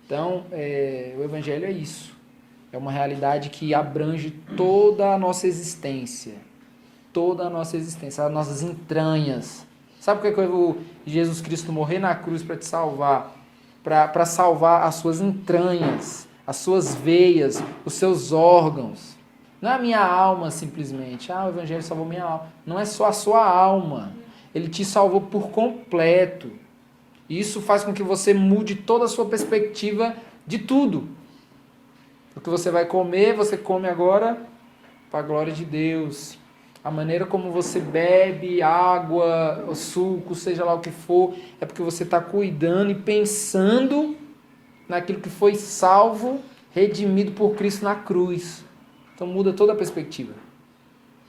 Então, o Evangelho é isso. É uma realidade que abrange toda a nossa existência. Toda a nossa existência, as nossas entranhas. Sabe por que Jesus Cristo morrer na cruz para te salvar? Para salvar as suas entranhas, as suas veias, os seus órgãos. Não é a minha alma simplesmente. O Evangelho salvou minha alma. Não é só a sua alma. Ele te salvou por completo. E isso faz com que você mude toda a sua perspectiva de tudo. O que você vai comer, você come agora para a glória de Deus. A maneira como você bebe água, o suco, seja lá o que for, é porque você está cuidando e pensando naquilo que foi salvo, redimido por Cristo na cruz. Então muda toda a perspectiva.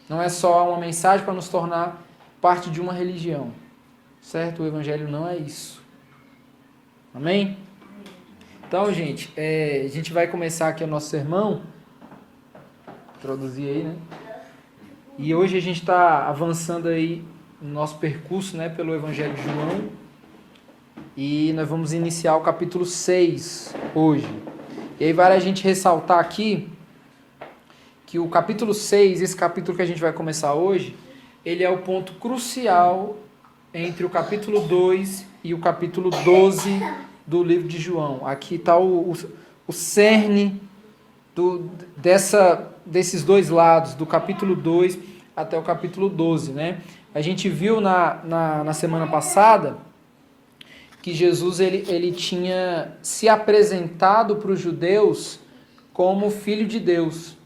Não é só uma mensagem para nos tornar parte de uma religião. Certo? O Evangelho não é isso. Amém? Então, gente, a gente vai começar aqui o nosso sermão. Introduzir aí, né? E hoje a gente está avançando aí no nosso percurso, né, pelo Evangelho de João. E nós vamos iniciar o capítulo 6 hoje. E aí vale a gente ressaltar aqui que o capítulo 6, esse capítulo que a gente vai começar hoje, ele é o ponto crucial entre o capítulo 2 e o capítulo 12 do livro de João. Aqui está o cerne desses dois lados, do capítulo 2 até o capítulo 12. Né? A gente viu na semana passada que Jesus ele tinha se apresentado para os judeus como filho de Deus.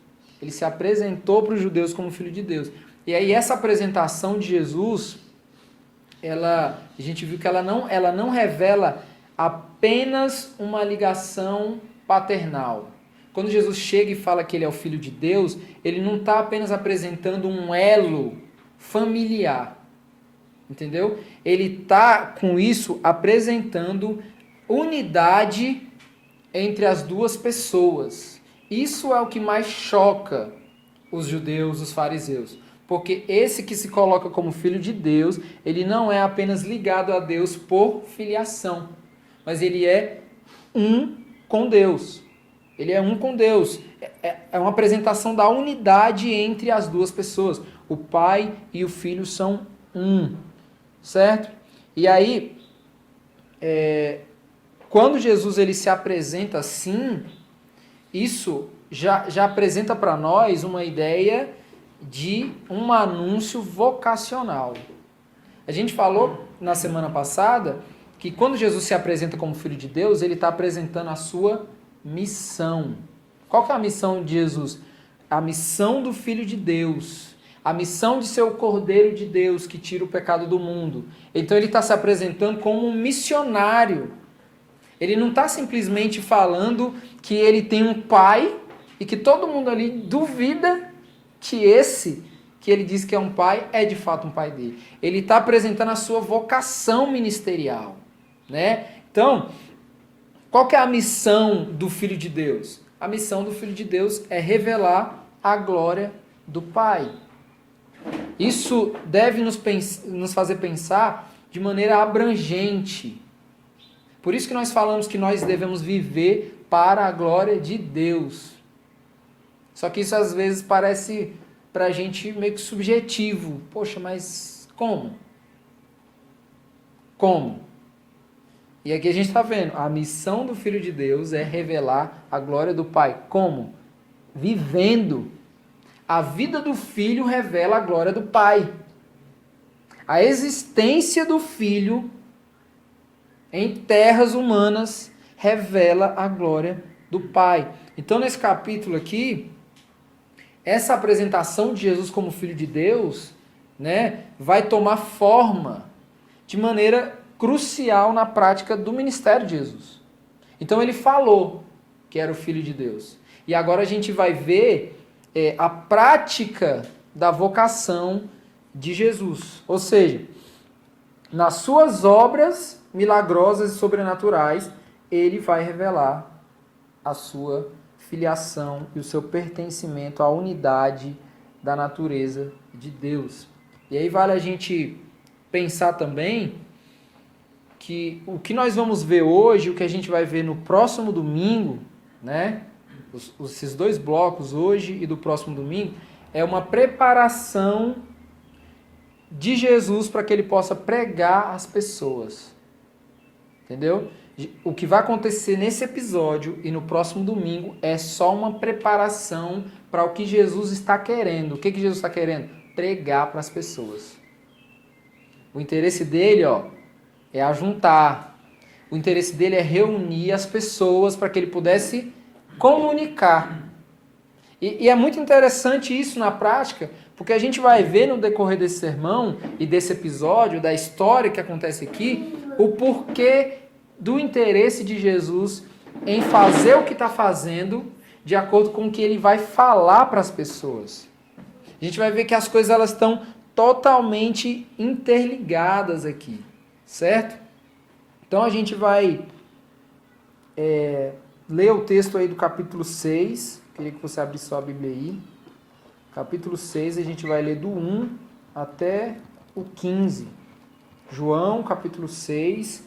Ele se apresentou para os judeus como filho de Deus. E aí essa apresentação de Jesus, a gente viu que ela não revela apenas uma ligação paternal. Quando Jesus chega e fala que ele é o Filho de Deus, ele não está apenas apresentando um elo familiar. Entendeu? Ele está, com isso, apresentando unidade entre as duas pessoas. Isso é o que mais choca os judeus, os fariseus. Porque esse que se coloca como Filho de Deus, ele não é apenas ligado a Deus por filiação, mas ele é um com Deus. Ele é um com Deus. É uma apresentação da unidade entre as duas pessoas. O Pai e o Filho são um. Certo? E aí, quando Jesus ele se apresenta assim, isso já apresenta para nós uma ideia de um anúncio vocacional. A gente falou na semana passada que quando Jesus se apresenta como Filho de Deus, ele está apresentando a sua missão. Qual que é a missão de Jesus? A missão do Filho de Deus. A missão de ser o Cordeiro de Deus que tira o pecado do mundo. Então ele está se apresentando como um missionário. Ele não está simplesmente falando que ele tem um pai e que todo mundo ali duvida que esse que ele diz que é um pai é de fato um pai dele. Ele está apresentando a sua vocação ministerial. Né? Então, qual que é a missão do Filho de Deus? A missão do Filho de Deus é revelar a glória do Pai. Isso deve nos fazer pensar de maneira abrangente. Por isso que nós falamos que nós devemos viver para a glória de Deus. Só que isso às vezes parece para a gente meio que subjetivo. Poxa, mas como? Como? E aqui a gente está vendo, a missão do Filho de Deus é revelar a glória do Pai. Como? Vivendo. A vida do Filho revela a glória do Pai. A existência do Filho em terras humanas revela a glória do Pai. Então, nesse capítulo aqui, essa apresentação de Jesus como Filho de Deus, né, vai tomar forma de maneira crucial na prática do ministério de Jesus. Então, ele falou que era o Filho de Deus. E agora a gente vai ver a prática da vocação de Jesus. Ou seja, nas suas obras milagrosas e sobrenaturais, ele vai revelar a sua filiação e o seu pertencimento à unidade da natureza de Deus. E aí vale a gente pensar também que o que nós vamos ver hoje, o que a gente vai ver no próximo domingo, né? Esses dois blocos, hoje e do próximo domingo, é uma preparação de Jesus para que ele possa pregar às pessoas. Entendeu? O que vai acontecer nesse episódio e no próximo domingo é só uma preparação para o que Jesus está querendo. O que Jesus está querendo? Pregar para as pessoas. O interesse dele, é ajuntar. O interesse dele é reunir as pessoas para que ele pudesse comunicar. E é muito interessante isso na prática, porque a gente vai ver no decorrer desse sermão e desse episódio, da história que acontece aqui, o porquê do interesse de Jesus em fazer o que está fazendo de acordo com o que ele vai falar para as pessoas. A gente vai ver que as coisas elas estão totalmente interligadas aqui, certo? Então a gente vai ler o texto aí do capítulo 6, queria que você abrisse sua Bíblia aí. Capítulo 6, a gente vai ler do 1 até o 15. João, capítulo 6,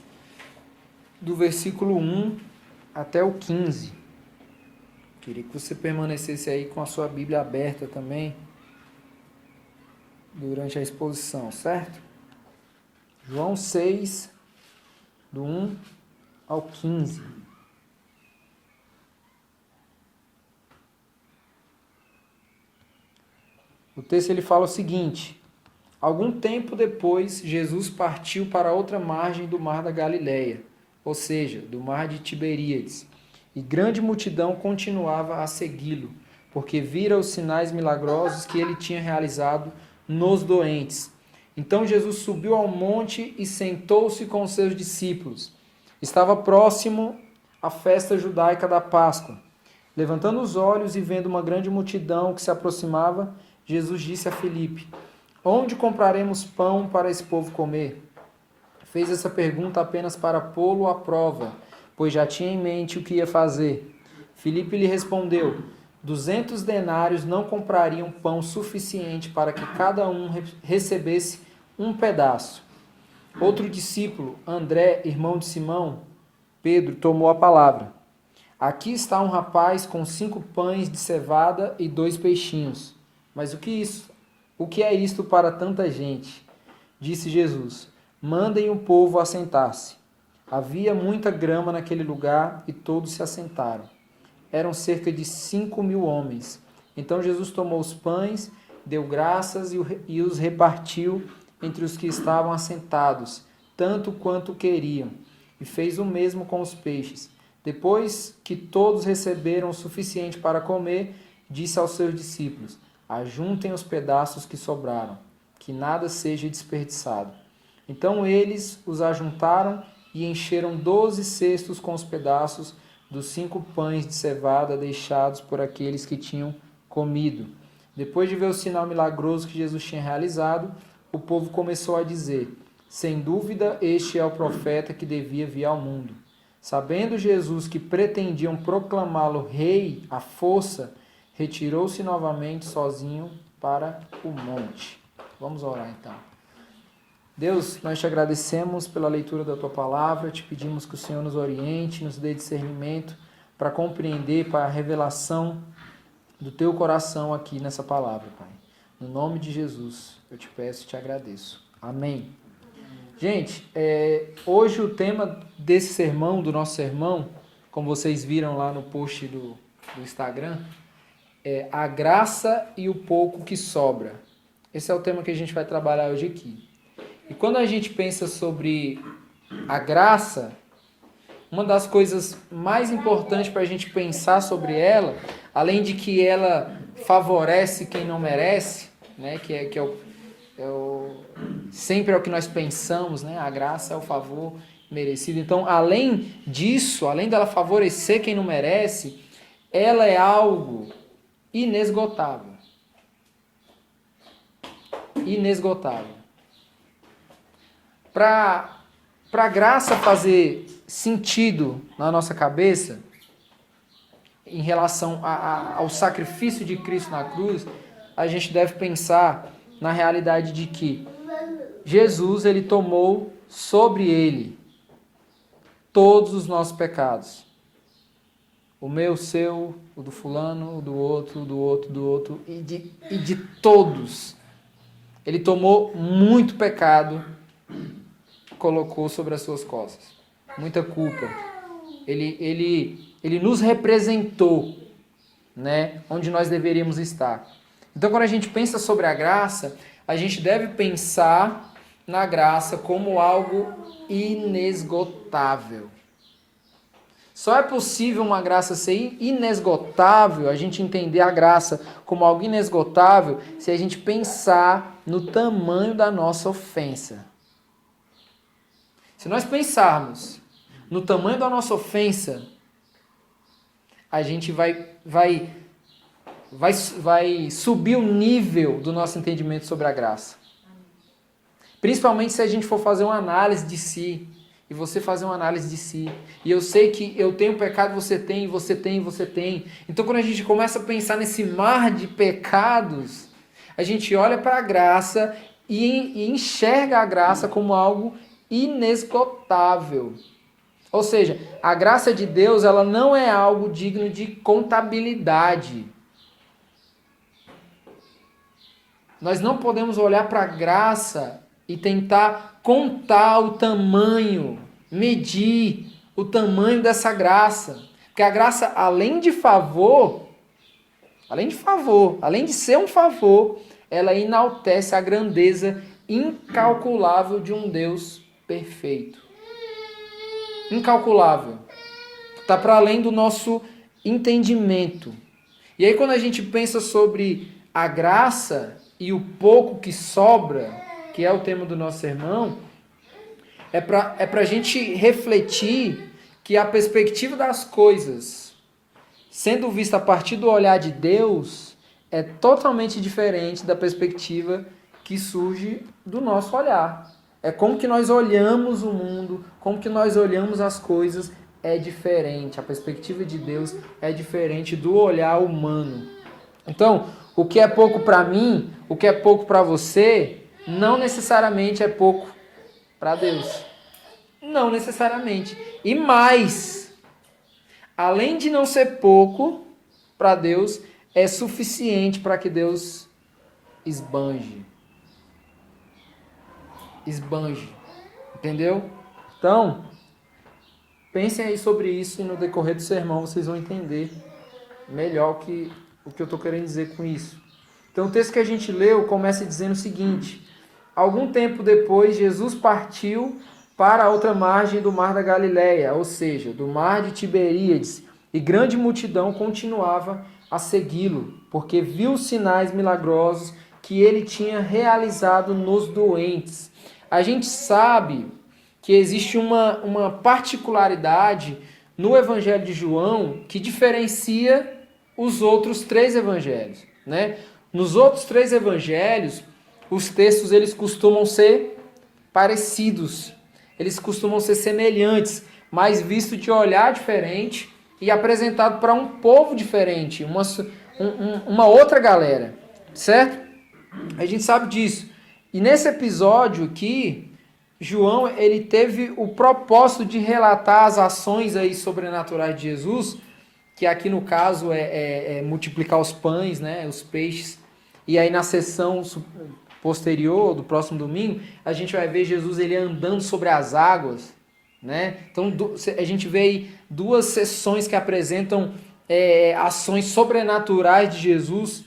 do versículo 1 até o 15. Queria que você permanecesse aí com a sua Bíblia aberta também durante a exposição, certo? João 6, do 1 ao 15. O texto ele fala o seguinte: algum tempo depois, Jesus partiu para outra margem do mar da Galileia, ou seja, do mar de Tiberíades, e grande multidão continuava a segui-lo, porque vira os sinais milagrosos que ele tinha realizado nos doentes. Então Jesus subiu ao monte e sentou-se com os seus discípulos. Estava próximo a festa judaica da Páscoa. Levantando os olhos e vendo uma grande multidão que se aproximava, Jesus disse a Filipe: onde compraremos pão para esse povo comer? Fez essa pergunta apenas para pô-lo à prova, pois já tinha em mente o que ia fazer. Filipe lhe respondeu: 200 denários não comprariam pão suficiente para que cada um recebesse um pedaço. Outro discípulo, André, irmão de Simão, Pedro, tomou a palavra. Aqui está um rapaz com 5 pães de cevada e 2 peixinhos. Mas o que é isto para tanta gente? Disse Jesus: mandem o povo assentar-se. Havia muita grama naquele lugar e todos se assentaram. Eram cerca de 5.000 homens. Então Jesus tomou os pães, deu graças e os repartiu entre os que estavam assentados, tanto quanto queriam, e fez o mesmo com os peixes. Depois que todos receberam o suficiente para comer, disse aos seus discípulos: ajuntem os pedaços que sobraram, que nada seja desperdiçado. Então eles os ajuntaram e encheram 12 cestos com os pedaços dos 5 pães de cevada deixados por aqueles que tinham comido. Depois de ver o sinal milagroso que Jesus tinha realizado, o povo começou a dizer: sem dúvida, este é o profeta que devia vir ao mundo. Sabendo Jesus que pretendiam proclamá-lo rei à força, retirou-se novamente sozinho para o monte. Vamos orar então. Deus, nós te agradecemos pela leitura da tua palavra, te pedimos que o Senhor nos oriente, nos dê discernimento para compreender, para a revelação do teu coração aqui nessa palavra, Pai. No nome de Jesus, eu te peço e te agradeço. Amém. Gente, hoje o tema desse sermão, do nosso sermão, como vocês viram lá no post do Instagram, é a graça e o pouco que sobra. Esse é o tema que a gente vai trabalhar hoje aqui. E quando a gente pensa sobre a graça, uma das coisas mais importantes para a gente pensar sobre ela, além de que ela favorece quem não merece, né, sempre é o que nós pensamos, né, a graça é o favor merecido. Então, além disso, além dela favorecer quem não merece, ela é algo inesgotável. Inesgotável. Para a graça fazer sentido na nossa cabeça, em relação ao sacrifício de Cristo na cruz, a gente deve pensar na realidade de que Jesus ele tomou sobre ele todos os nossos pecados. O meu, o seu, o do fulano, o do outro, do outro, do outro, e de todos. Ele tomou muito pecado, colocou sobre as suas costas. Muita culpa. Ele nos representou, né, onde nós deveríamos estar. Então, quando a gente pensa sobre a graça, a gente deve pensar na graça como algo inesgotável. Só é possível uma graça ser inesgotável, a gente entender a graça como algo inesgotável, se a gente pensar no tamanho da nossa ofensa. Se nós pensarmos no tamanho da nossa ofensa, a gente vai subir o nível do nosso entendimento sobre a graça. Principalmente se a gente for fazer uma análise de si, e você fazer uma análise de si. E eu sei que eu tenho pecado, você tem, você tem, você tem. Então quando a gente começa a pensar nesse mar de pecados, a gente olha para a graça e enxerga a graça como algo inesgotável. Ou seja, a graça de Deus, ela não é algo digno de contabilidade. Nós não podemos olhar para a graça e tentar contar o tamanho, medir o tamanho dessa graça. Porque a graça, além de ser um favor, ela enaltece a grandeza incalculável de um Deus perfeito. Incalculável. Está para além do nosso entendimento. E aí quando a gente pensa sobre a graça e o pouco que sobra, que é o tema do nosso sermão, é para a gente refletir que a perspectiva das coisas, sendo vista a partir do olhar de Deus, é totalmente diferente da perspectiva que surge do nosso olhar. É como que nós olhamos o mundo, como que nós olhamos as coisas, é diferente. A perspectiva de Deus é diferente do olhar humano. Então, o que é pouco para mim, o que é pouco para você, não necessariamente é pouco para Deus. Não necessariamente. E mais, além de não ser pouco para Deus, é suficiente para que Deus esbanje. Esbanje. Entendeu? Então, pensem aí sobre isso e no decorrer do sermão vocês vão entender melhor o que eu estou querendo dizer com isso. Então, o texto que a gente leu começa dizendo o seguinte: algum tempo depois, Jesus partiu para a outra margem do mar da Galileia, ou seja, do mar de Tiberíades, e grande multidão continuava a segui-lo, porque viu os sinais milagrosos que ele tinha realizado nos doentes. A gente sabe que existe uma particularidade no Evangelho de João que diferencia os outros 3 evangelhos, né? Nos outros 3 evangelhos, os textos eles costumam ser parecidos, eles costumam ser semelhantes, mas visto de olhar diferente e apresentado para um povo diferente, uma outra galera, certo? A gente sabe disso. E nesse episódio aqui, João ele teve o propósito de relatar as ações aí sobrenaturais de Jesus, que aqui no caso é multiplicar os pães, né, os peixes. E aí na sessão posterior, do próximo domingo, a gente vai ver Jesus ele andando sobre as águas, né? Então a gente vê aí 2 sessões que apresentam ações sobrenaturais de Jesus.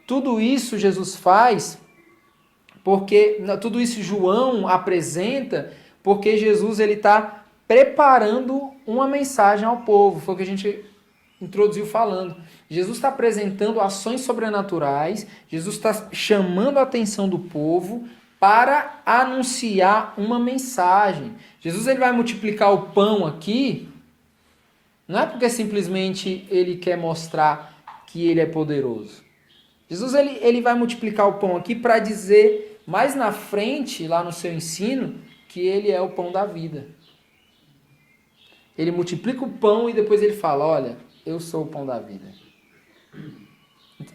Tudo isso Jesus faz porque, tudo isso João apresenta porque Jesus ele está preparando uma mensagem ao povo. Foi o que a gente introduziu falando. Jesus está apresentando ações sobrenaturais, Jesus está chamando a atenção do povo para anunciar uma mensagem. Jesus ele vai multiplicar o pão aqui, não é porque simplesmente ele quer mostrar que ele é poderoso. Jesus ele vai multiplicar o pão aqui para dizer mais na frente, lá no seu ensino, que ele é o pão da vida. Ele multiplica o pão e depois ele fala, olha, eu sou o pão da vida.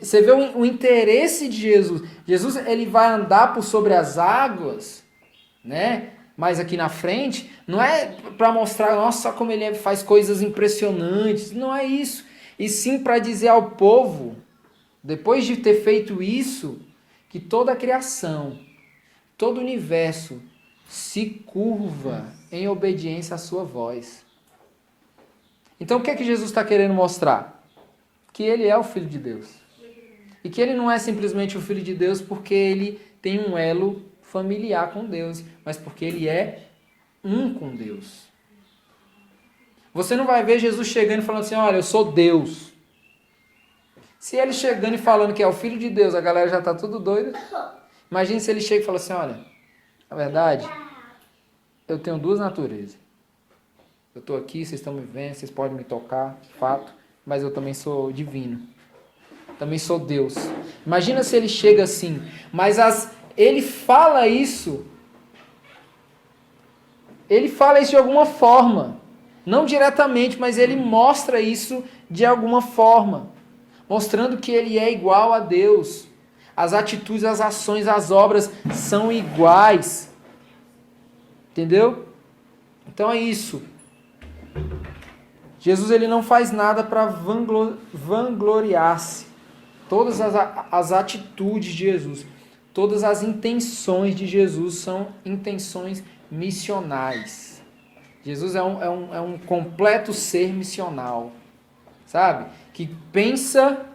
Você vê o interesse de Jesus. Jesus ele vai andar por sobre as águas, né? mais aqui na frente, não é para mostrar, nossa, como ele faz coisas impressionantes, não é isso. E sim para dizer ao povo, depois de ter feito isso, que toda a criação, todo o universo se curva em obediência à sua voz. Então o que é que Jesus está querendo mostrar? Que ele é o Filho de Deus. E que ele não é simplesmente o Filho de Deus porque ele tem um elo familiar com Deus, mas porque ele é um com Deus. Você não vai ver Jesus chegando e falando assim, olha, eu sou Deus. Se ele chegando e falando que é o Filho de Deus, a galera já está tudo doida. Imagine se ele chega e fala assim, olha, na verdade, eu tenho duas naturezas. Eu estou aqui, vocês estão me vendo, vocês podem me tocar, fato, mas eu também sou divino. Também sou Deus. Imagina se ele chega assim, mas ele fala isso de alguma forma. Não diretamente, mas ele mostra isso de alguma forma. Mostrando que ele é igual a Deus. As atitudes, as ações, as obras são iguais. Entendeu? Então é isso. Jesus ele não faz nada para vangloriar-se. Todas as atitudes de Jesus, todas as intenções de Jesus são intenções missionais. Jesus é um completo ser missional, sabe? Que pensa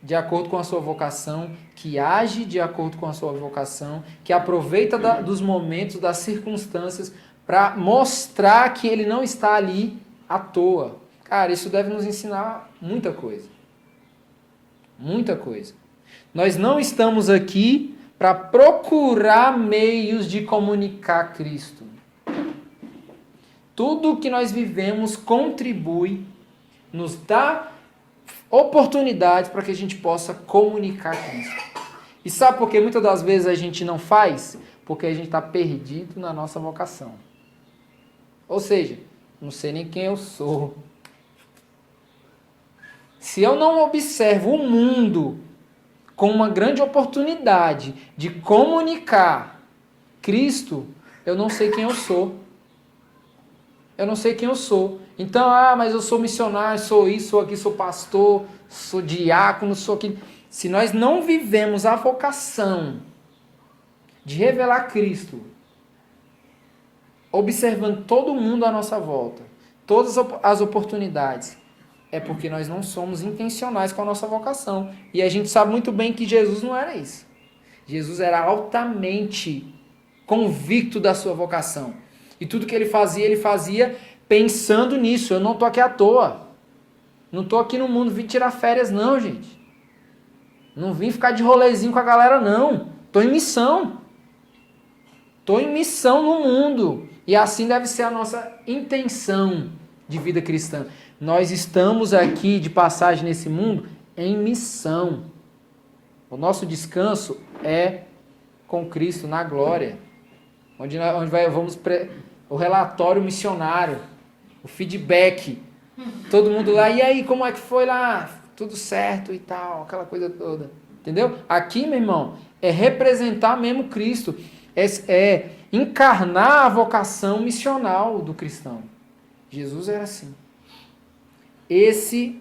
de acordo com a sua vocação, que age de acordo com a sua vocação, que aproveita dos momentos, das circunstâncias, para mostrar que ele não está ali à toa. Cara, isso deve nos ensinar muita coisa. Muita coisa. Nós não estamos aqui para procurar meios de comunicar Cristo. Tudo que nós vivemos contribui, nos dá oportunidades para que a gente possa comunicar Cristo. E sabe por que muitas das vezes a gente não faz? Porque a gente está perdido na nossa vocação. Ou seja, não sei nem quem eu sou. Se eu não observo o mundo com uma grande oportunidade de comunicar Cristo, eu não sei quem eu sou. Eu não sei quem eu sou. Então, mas eu sou missionário, sou isso, sou aqui, sou pastor, sou diácono, sou aquilo. Se nós não vivemos a vocação de revelar Cristo, observando todo mundo à nossa volta, todas as oportunidades, é porque nós não somos intencionais com a nossa vocação. E a gente sabe muito bem que Jesus não era isso. Jesus era altamente convicto da sua vocação. E tudo que ele fazia pensando nisso. Eu não estou aqui à toa. Não estou aqui no mundo, vim tirar férias não, gente. Não vim ficar de rolezinho com a galera não. Estou em missão. Estou em missão no mundo. E assim deve ser a nossa intenção de vida cristã. Nós estamos aqui de passagem nesse mundo em missão. O nosso descanso é com Cristo na glória. O relatório missionário, o feedback. Todo mundo lá, e aí, como é que foi lá? Tudo certo e tal, aquela coisa toda. Entendeu? Aqui, meu irmão, é representar mesmo Cristo. É encarnar a vocação missional do cristão. Jesus era assim. Esse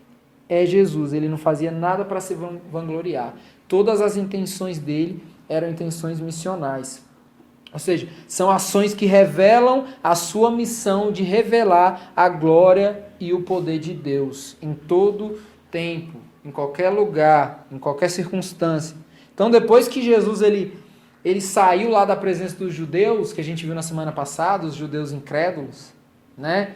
é Jesus. Ele não fazia nada para se vangloriar. Todas as intenções dele eram intenções missionais. Ou seja, são ações que revelam a sua missão de revelar a glória e o poder de Deus em todo tempo, em qualquer lugar, em qualquer circunstância. Então, depois que Jesus ele saiu lá da presença dos judeus, que a gente viu na semana passada, os judeus incrédulos, né?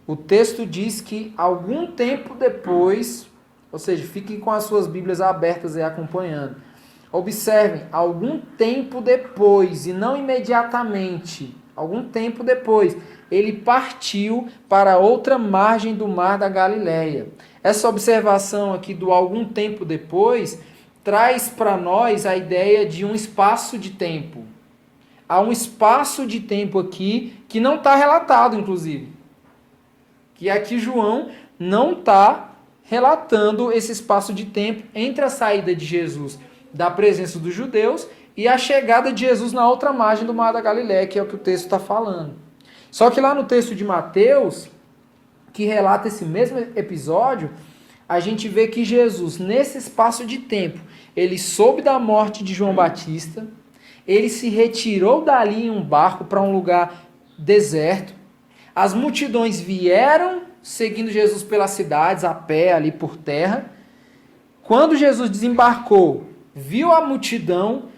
O texto diz que algum tempo depois, ou seja, fiquem com as suas Bíblias abertas e acompanhando. Observem, algum tempo depois, e não imediatamente, algum tempo depois, ele partiu para outra margem do mar da Galileia. Essa observação aqui do algum tempo depois traz para nós a ideia de um espaço de tempo. Há um espaço de tempo aqui que não está relatado, inclusive. Que aqui João não está relatando esse espaço de tempo entre a saída de Jesus da presença dos judeus e a chegada de Jesus na outra margem do Mar da Galileia, que é o que o texto está falando. Só que lá no texto de Mateus, que relata esse mesmo episódio, a gente vê que Jesus, nesse espaço de tempo, ele soube da morte de João Batista, ele se retirou dali em um barco para um lugar deserto, as multidões vieram seguindo Jesus pelas cidades, a pé, ali por terra. Quando Jesus desembarcou, viu a multidão,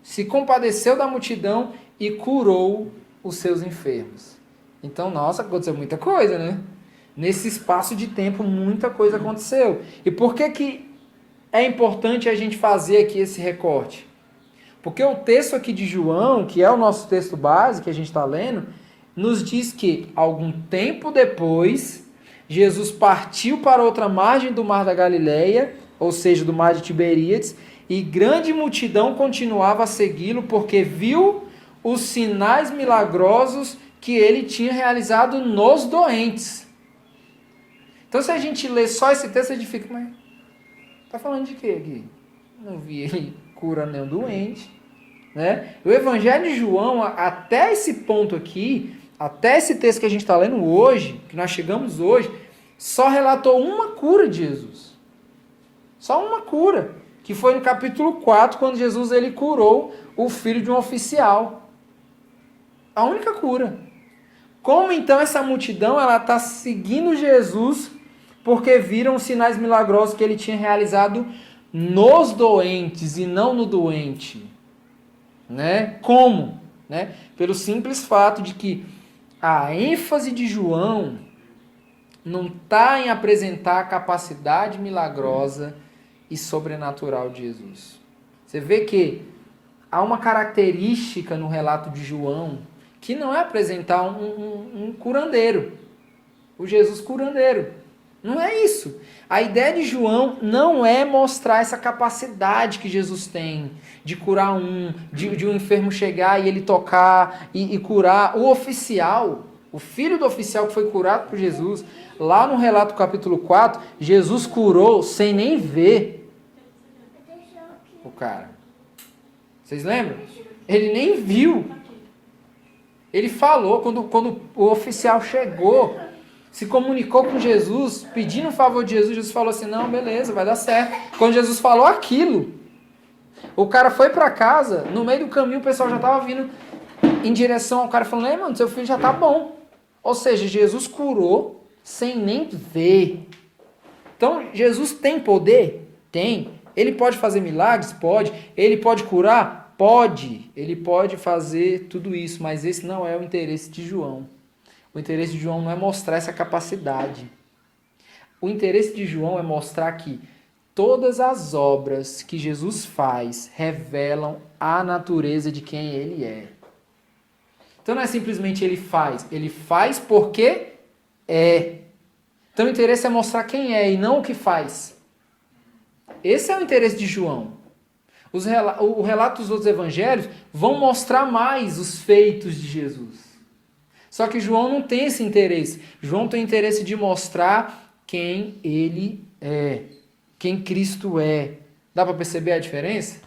se compadeceu da multidão e curou os seus enfermos. Então, nossa, aconteceu muita coisa, né? Nesse espaço de tempo, muita coisa aconteceu. E por que é importante a gente fazer aqui esse recorte? Porque o texto aqui de João, que é o nosso texto base que a gente está lendo, nos diz que, algum tempo depois, Jesus partiu para outra margem do Mar da Galileia, ou seja, do Mar de Tiberíades, e grande multidão continuava a segui-lo porque viu os sinais milagrosos que ele tinha realizado nos doentes. Então, se a gente lê só esse texto, a gente fica, mas tá falando de quê aqui? Não vi ele curando nenhum doente, né? O Evangelho de João, até esse ponto aqui, até esse texto que a gente está lendo hoje, que nós chegamos hoje, só relatou uma cura de Jesus. Só uma cura, que foi no capítulo 4, quando Jesus ele curou o filho de um oficial. A única cura. Como então essa multidão ela está seguindo Jesus porque viram os sinais milagrosos que ele tinha realizado nos doentes e não no doente? Né? Como? Né? Pelo simples fato de que a ênfase de João não está em apresentar a capacidade milagrosa e sobrenatural de Jesus. Você vê que há uma característica no relato de João que não é apresentar um curandeiro, o Jesus curandeiro. Não é isso. A ideia de João não é mostrar essa capacidade que Jesus tem de curar de um enfermo chegar e ele tocar e curar. O oficial, o filho do oficial que foi curado por Jesus, lá no relato capítulo 4, Jesus curou sem nem ver o cara. Vocês lembram? Ele nem viu. Ele falou, quando o oficial chegou, se comunicou com Jesus, pedindo um favor de Jesus, Jesus falou assim, não, beleza, vai dar certo. Quando Jesus falou aquilo, o cara foi para casa, no meio do caminho o pessoal já estava vindo em direção ao cara, falando, mano, seu filho já tá bom. Ou seja, Jesus curou sem nem ver. Então, Jesus tem poder? Tem. Ele pode fazer milagres? Pode. Ele pode curar? Pode. Ele pode fazer tudo isso, mas esse não é o interesse de João. O interesse de João não é mostrar essa capacidade. O interesse de João é mostrar que todas as obras que Jesus faz revelam a natureza de quem ele é. Então não é simplesmente ele faz porque é. Então o interesse é mostrar quem é e não o que faz. Esse é o interesse de João. O relato dos outros evangelhos vão mostrar mais os feitos de Jesus. Só que João não tem esse interesse. João tem o interesse de mostrar quem ele é, quem Cristo é. Dá para perceber a diferença?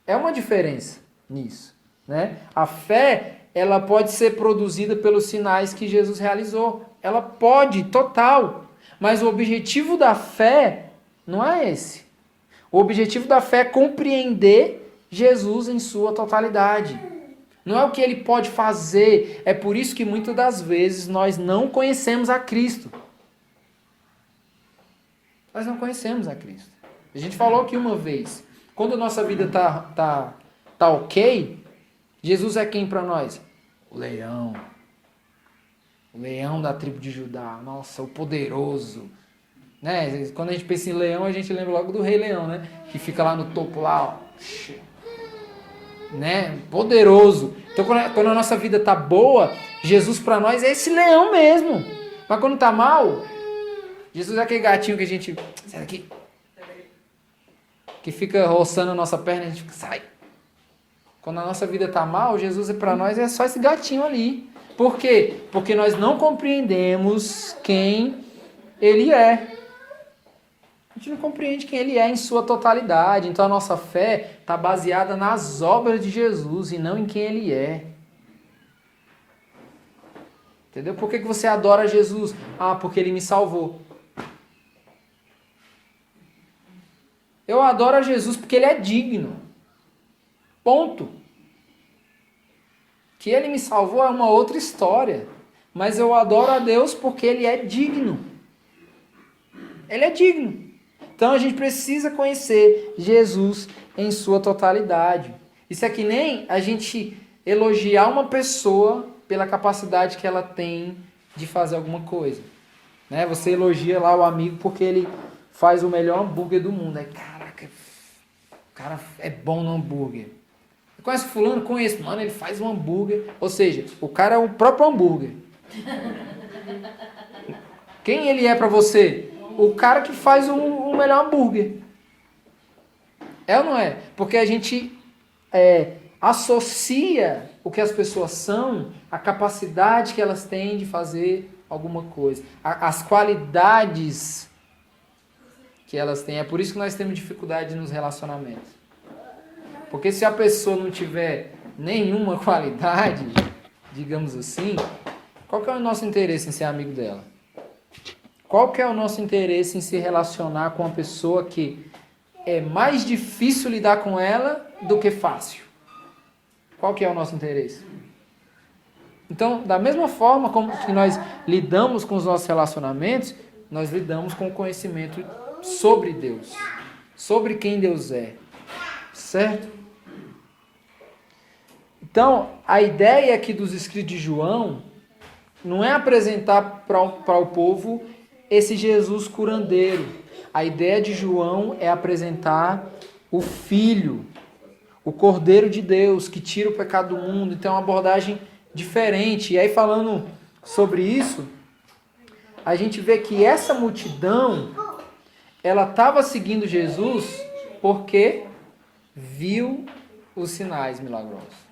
É uma diferença nisso, né? A fé, ela pode ser produzida pelos sinais que Jesus realizou. Ela pode, total. Mas o objetivo da fé não é esse. O objetivo da fé é compreender Jesus em sua totalidade. Não é o que ele pode fazer. É por isso que muitas das vezes nós não conhecemos a Cristo. Nós não conhecemos a Cristo. A gente falou aqui uma vez. Quando a nossa vida tá ok, Jesus é quem para nós? O leão. O leão da tribo de Judá. Nossa, o poderoso. Né? Quando a gente pensa em leão, a gente lembra logo do Rei Leão, né? Que fica lá no topo, lá, ó. Né? Poderoso. Então, quando a nossa vida tá boa, Jesus para nós é esse leão mesmo. Mas quando tá mal, Jesus é aquele gatinho que a gente... Sai daqui. Que fica roçando a nossa perna, a gente fica, sai. Quando a nossa vida tá mal, Jesus para nós é só esse gatinho ali. Por quê? Porque nós não compreendemos quem ele é. A gente não compreende quem ele é em sua totalidade. Então a nossa fé está baseada nas obras de Jesus e não em quem ele é. Entendeu? Por que você adora Jesus? Ah, porque ele me salvou. Eu adoro a Jesus porque ele é digno. Ponto. Que ele me salvou é uma outra história. Mas eu adoro a Deus porque ele é digno. Ele é digno. Então a gente precisa conhecer Jesus em sua totalidade. Isso é que nem a gente elogiar uma pessoa pela capacidade que ela tem de fazer alguma coisa. Né? Você elogia lá o amigo porque ele faz o melhor hambúrguer do mundo. Aí, caraca, o cara é bom no hambúrguer. Você conhece fulano? Conheço. Mano, ele faz um hambúrguer. Ou seja, o cara é o próprio hambúrguer. Quem ele é pra você? O cara que faz o melhor hambúrguer. É ou não é? Porque a gente associa o que as pessoas são à capacidade que elas têm de fazer alguma coisa. As qualidades que elas têm. É por isso que nós temos dificuldade nos relacionamentos. Porque se a pessoa não tiver nenhuma qualidade, digamos assim, qual que é o nosso interesse em ser amigo dela? Qual que é o nosso interesse em se relacionar com uma pessoa que é mais difícil lidar com ela do que fácil? Qual que é o nosso interesse? Então, da mesma forma como que nós lidamos com os nossos relacionamentos, nós lidamos com o conhecimento sobre Deus, sobre quem Deus é, certo? Então, a ideia aqui dos escritos de João não é apresentar para o povo esse Jesus curandeiro. A ideia de João é apresentar o Filho, o Cordeiro de Deus, que tira o pecado do mundo. Então é uma abordagem diferente. E aí, falando sobre isso, a gente vê que essa multidão, ela estava seguindo Jesus porque viu os sinais milagrosos.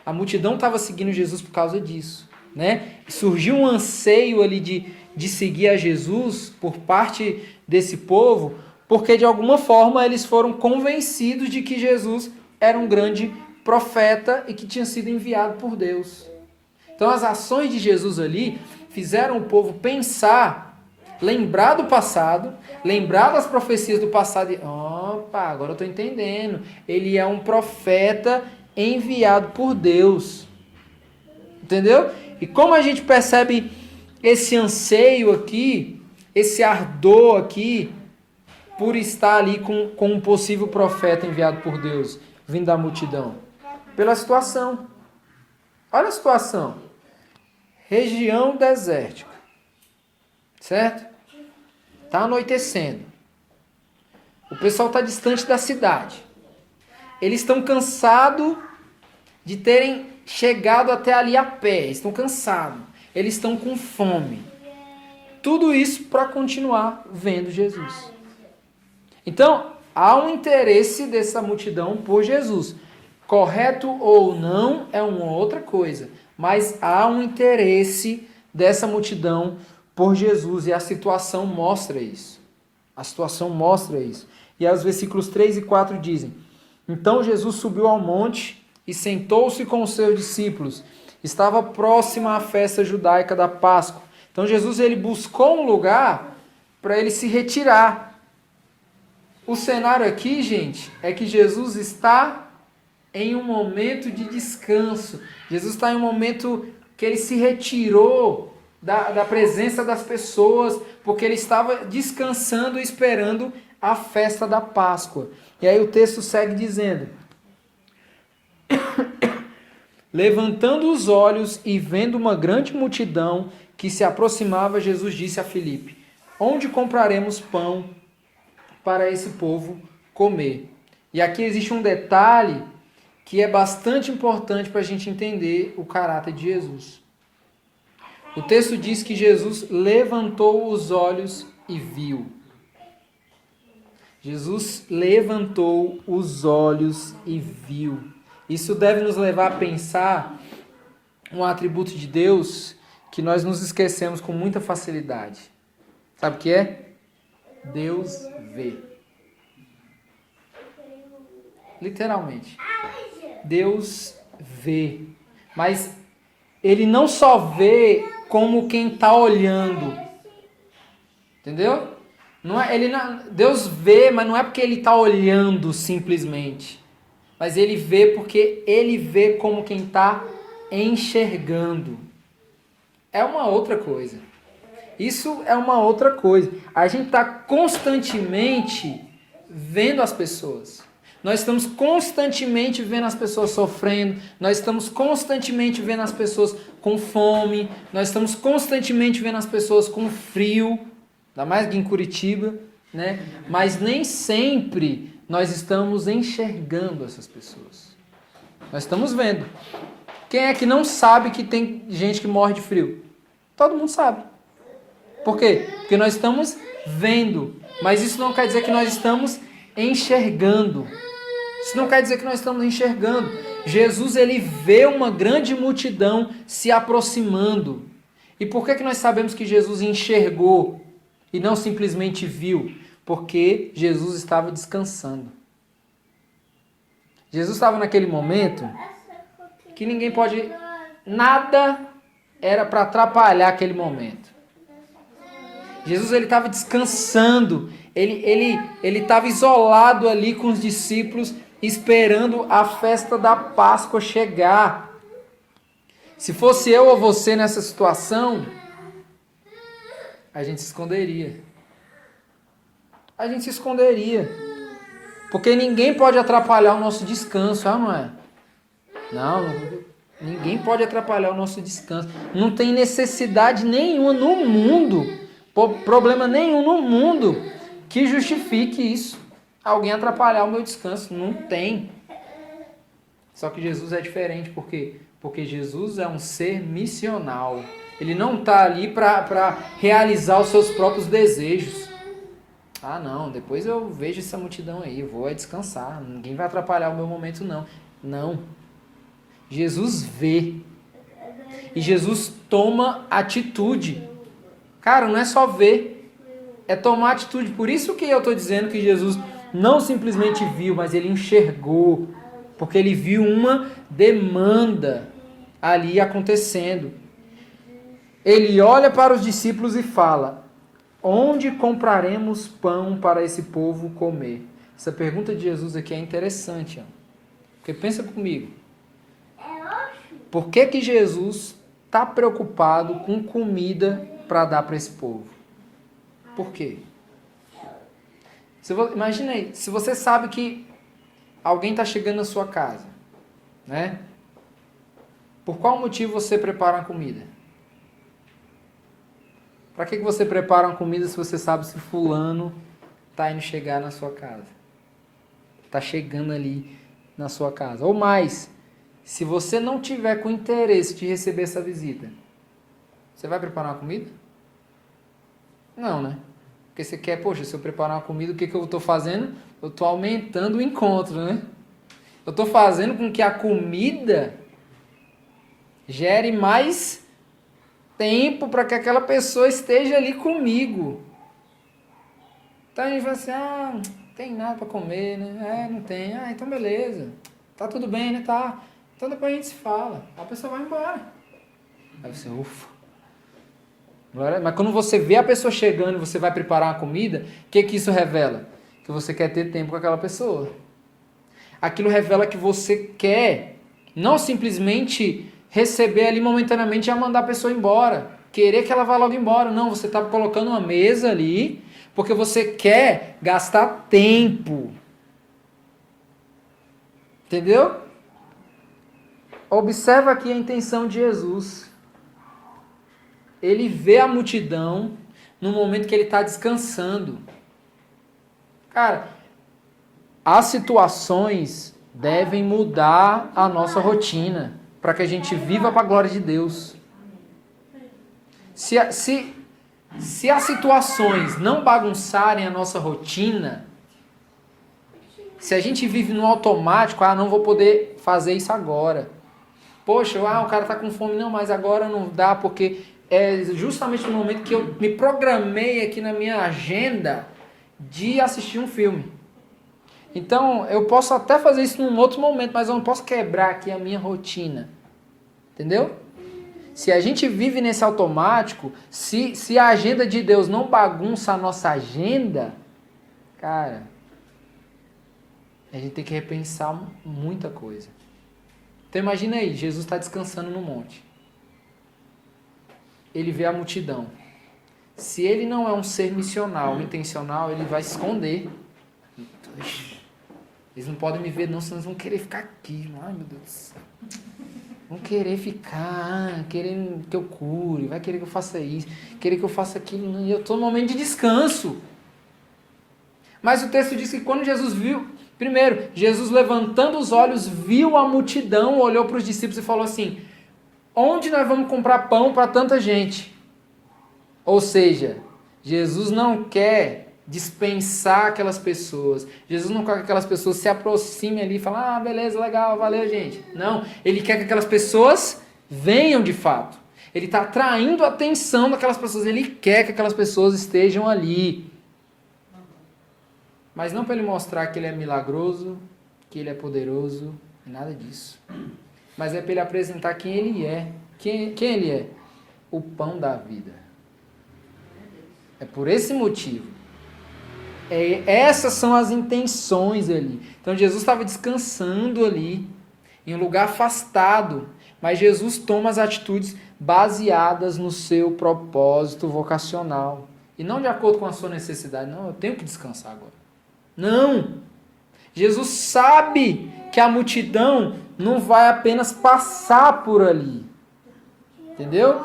A multidão estava seguindo Jesus por causa disso. Né? Surgiu um anseio ali de seguir a Jesus por parte desse povo, porque de alguma forma eles foram convencidos de que Jesus era um grande profeta e que tinha sido enviado por Deus. Então as ações de Jesus ali fizeram o povo pensar, lembrar do passado, lembrar das profecias do passado e, opa, agora eu estou entendendo, ele é um profeta enviado por Deus. Entendeu? E como a gente percebe esse anseio aqui, esse ardor aqui, por estar ali com um possível profeta enviado por Deus, vindo da multidão? Pela situação. Olha a situação. Região desértica. Certo? Está anoitecendo. O pessoal está distante da cidade. Eles estão cansados de terem chegado até ali a pé. Estão cansados. Eles estão com fome. Tudo isso para continuar vendo Jesus. Então, há um interesse dessa multidão por Jesus. Correto ou não é uma outra coisa. Mas há um interesse dessa multidão por Jesus. E a situação mostra isso. A situação mostra isso. E aí os versículos 3 e 4 dizem: Então Jesus subiu ao monte e sentou-se com os seus discípulos. Estava próxima à festa judaica da Páscoa. Então Jesus ele buscou um lugar para ele se retirar. O cenário aqui, gente, é que Jesus está em um momento de descanso. Jesus está em um momento que ele se retirou da presença das pessoas, porque ele estava descansando e esperando a festa da Páscoa. E aí o texto segue dizendo: Levantando os olhos e vendo uma grande multidão que se aproximava, Jesus disse a Filipe: Onde compraremos pão para esse povo comer? E aqui existe um detalhe que é bastante importante para a gente entender o caráter de Jesus. O texto diz que Jesus levantou os olhos e viu. Jesus levantou os olhos e viu. Isso deve nos levar a pensar um atributo de Deus que nós nos esquecemos com muita facilidade. Sabe o que é? Deus vê. Literalmente. Deus vê. Mas ele não só vê como quem está olhando. Entendeu? Não é, Deus vê, mas não é porque ele está olhando simplesmente. Mas ele vê porque ele vê como quem está enxergando. É uma outra coisa. Isso é uma outra coisa. A gente está constantemente vendo as pessoas. Nós estamos constantemente vendo as pessoas sofrendo. Nós estamos constantemente vendo as pessoas com fome. Nós estamos constantemente vendo as pessoas com frio. Ainda mais que em Curitiba, né? Mas nem sempre nós estamos enxergando essas pessoas. Nós estamos vendo. Quem é que não sabe que tem gente que morre de frio? Todo mundo sabe. Por quê? Porque nós estamos vendo. Mas isso não quer dizer que nós estamos enxergando. Isso não quer dizer que nós estamos enxergando. Jesus, ele vê uma grande multidão se aproximando. E por que nós sabemos que Jesus enxergou e não simplesmente viu? Porque Jesus estava descansando. Jesus estava naquele momento que ninguém pode... Nada era para atrapalhar aquele momento. Jesus, ele estava descansando. Ele estava isolado ali com os discípulos, esperando a festa da Páscoa chegar. Se fosse eu ou você nessa situação, a gente se esconderia. A gente se esconderia. Porque ninguém pode atrapalhar o nosso descanso, não é? Não, ninguém pode atrapalhar o nosso descanso. Não tem necessidade nenhuma no mundo, problema nenhum no mundo que justifique isso. Alguém atrapalhar o meu descanso. Não tem. Só que Jesus é diferente. Por quê? Porque Jesus é um ser missional. Ele não está ali para realizar os seus próprios desejos. Ah, não, depois eu vejo essa multidão aí, eu vou descansar. Ninguém vai atrapalhar o meu momento, não. Não. Jesus vê. E Jesus toma atitude. Cara, não é só ver. É tomar atitude. Por isso que eu estou dizendo que Jesus não simplesmente viu, mas ele enxergou. Porque ele viu uma demanda ali acontecendo. Ele olha para os discípulos e fala: onde compraremos pão para esse povo comer? Essa pergunta de Jesus aqui é interessante. Ó. Porque pensa comigo. Por que Jesus está preocupado com comida para dar para esse povo? Por quê? Imagina aí, se você sabe que alguém está chegando na sua casa, né? Por qual motivo você prepara a comida? Para que você prepara uma comida se você sabe se fulano está indo chegar na sua casa? Está chegando ali na sua casa. Ou mais, se você não tiver com interesse de receber essa visita, você vai preparar uma comida? Não, né? Porque você quer, poxa, se eu preparar uma comida, o que eu estou fazendo? Eu estou aumentando o encontro, né? Eu estou fazendo com que a comida gere mais tempo para que aquela pessoa esteja ali comigo. Então a gente fala assim, não tem nada para comer, né? Não tem. Então beleza. Tá tudo bem, né? Tá. Então depois a gente se fala. A pessoa vai embora. Aí você, ufa. Mas quando você vê a pessoa chegando e você vai preparar a comida, o que isso revela? Que você quer ter tempo com aquela pessoa. Aquilo revela que você quer não simplesmente receber ali momentaneamente e mandar a pessoa embora. Querer que ela vá logo embora. Não, você está colocando uma mesa ali porque você quer gastar tempo. Entendeu? Observa aqui a intenção de Jesus. Ele vê a multidão no momento que ele está descansando. Cara, as situações devem mudar a nossa rotina para que a gente viva para a glória de Deus. Se as situações não bagunçarem a nossa rotina, se a gente vive no automático, não vou poder fazer isso agora. Poxa, o cara está com fome, não, mas agora não dá, porque é justamente no momento que eu me programei aqui na minha agenda de assistir um filme. Então, eu posso até fazer isso num outro momento, mas eu não posso quebrar aqui a minha rotina. Entendeu? Se a gente vive nesse automático, se a agenda de Deus não bagunça a nossa agenda, cara, a gente tem que repensar muita coisa. Então imagina aí, Jesus está descansando no monte. Ele vê a multidão. Se ele não é um ser missional, intencional, ele vai se esconder. Eles não podem me ver não, senão eles vão querer ficar aqui. Ai, meu Deus do céu. Vão querer ficar, querer que eu cure, vai querer que eu faça isso, querer que eu faça aquilo. E eu estou no momento de descanso. Mas o texto diz que quando Jesus viu, primeiro, Jesus levantando os olhos, viu a multidão, olhou para os discípulos e falou assim, onde nós vamos comprar pão para tanta gente? Ou seja, Jesus não quer dispensar aquelas pessoas. Jesus não quer que aquelas pessoas se aproximem ali e falem, ah, beleza, legal, valeu, gente. Não, ele quer que aquelas pessoas venham de fato. Ele está atraindo a atenção daquelas pessoas, ele quer que aquelas pessoas estejam ali. Mas não para ele mostrar que ele é milagroso, que ele é poderoso, nada disso. Mas é para ele apresentar quem ele é. Quem ele é? O pão da vida. É por esse motivo. Essas são as intenções ali. Então Jesus estava descansando ali, em um lugar afastado, mas Jesus toma as atitudes baseadas no seu propósito vocacional. E não de acordo com a sua necessidade. Não, eu tenho que descansar agora. Não! Jesus sabe que a multidão não vai apenas passar por ali. Entendeu?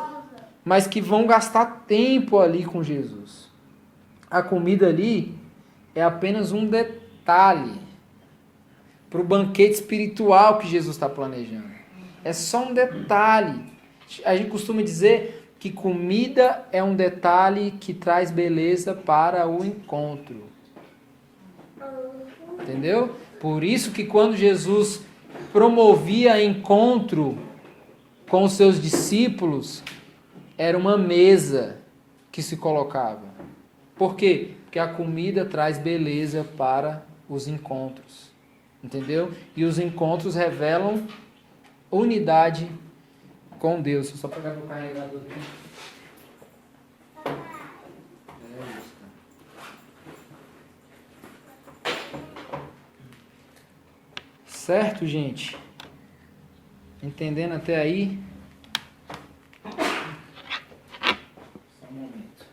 Mas que vão gastar tempo ali com Jesus. A comida ali é apenas um detalhe para o banquete espiritual que Jesus está planejando. É só um detalhe. A gente costuma dizer que comida é um detalhe que traz beleza para o encontro. Entendeu? Por isso que quando Jesus promovia encontro com os seus discípulos, era uma mesa que se colocava. Por quê? Porque a comida traz beleza para os encontros. Entendeu? E os encontros revelam unidade com Deus. Deixa eu só pegar meu carregador aqui. Certo, gente? Entendendo até aí? Só um momento.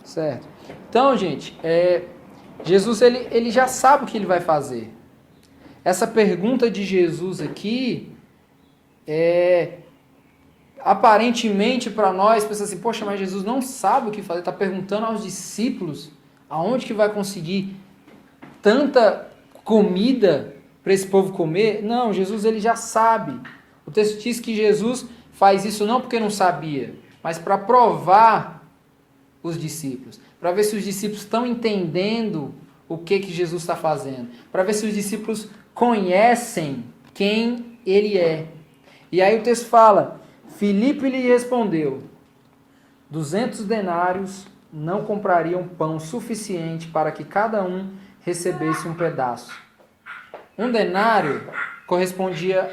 Certo. Então, gente, Jesus ele já sabe o que ele vai fazer. Essa pergunta de Jesus aqui aparentemente para nós, pensa assim, poxa, mas Jesus não sabe o que fazer, está perguntando aos discípulos aonde que vai conseguir tanta comida para esse povo comer. Não, Jesus ele já sabe. O texto diz que Jesus faz isso não porque não sabia, mas para provar os discípulos, para ver se os discípulos estão entendendo o que Jesus está fazendo, para ver se os discípulos conhecem quem ele é. E aí o texto fala, Filipe lhe respondeu, 200 denários não comprariam pão suficiente para que cada um recebesse um pedaço. Um denário correspondia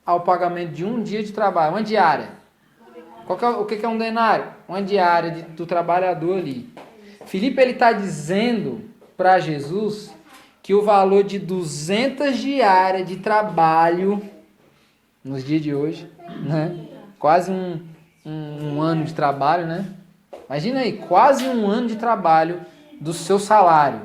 ao pagamento de um dia de trabalho, uma diária. O que é um denário? Uma diária do trabalhador ali. Filipe está dizendo para Jesus que o valor de 200 diárias de trabalho, nos dias de hoje, né? Quase um ano de trabalho, né? Imagina aí, quase um ano de trabalho do seu salário,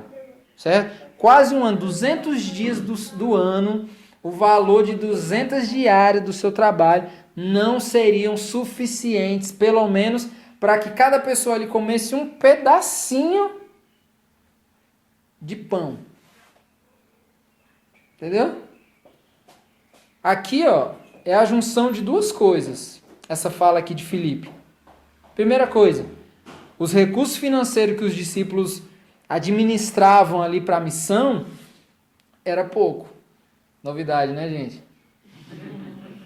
certo? Quase um ano, 200 dias do ano, o valor de 200 diárias do seu trabalho não seriam suficientes, pelo menos, para que cada pessoa ali comesse um pedacinho de pão. Entendeu? Aqui, ó, é a junção de duas coisas, essa fala aqui de Filipe. Primeira coisa, os recursos financeiros que os discípulos administravam ali para a missão era pouco. Novidade, né, gente?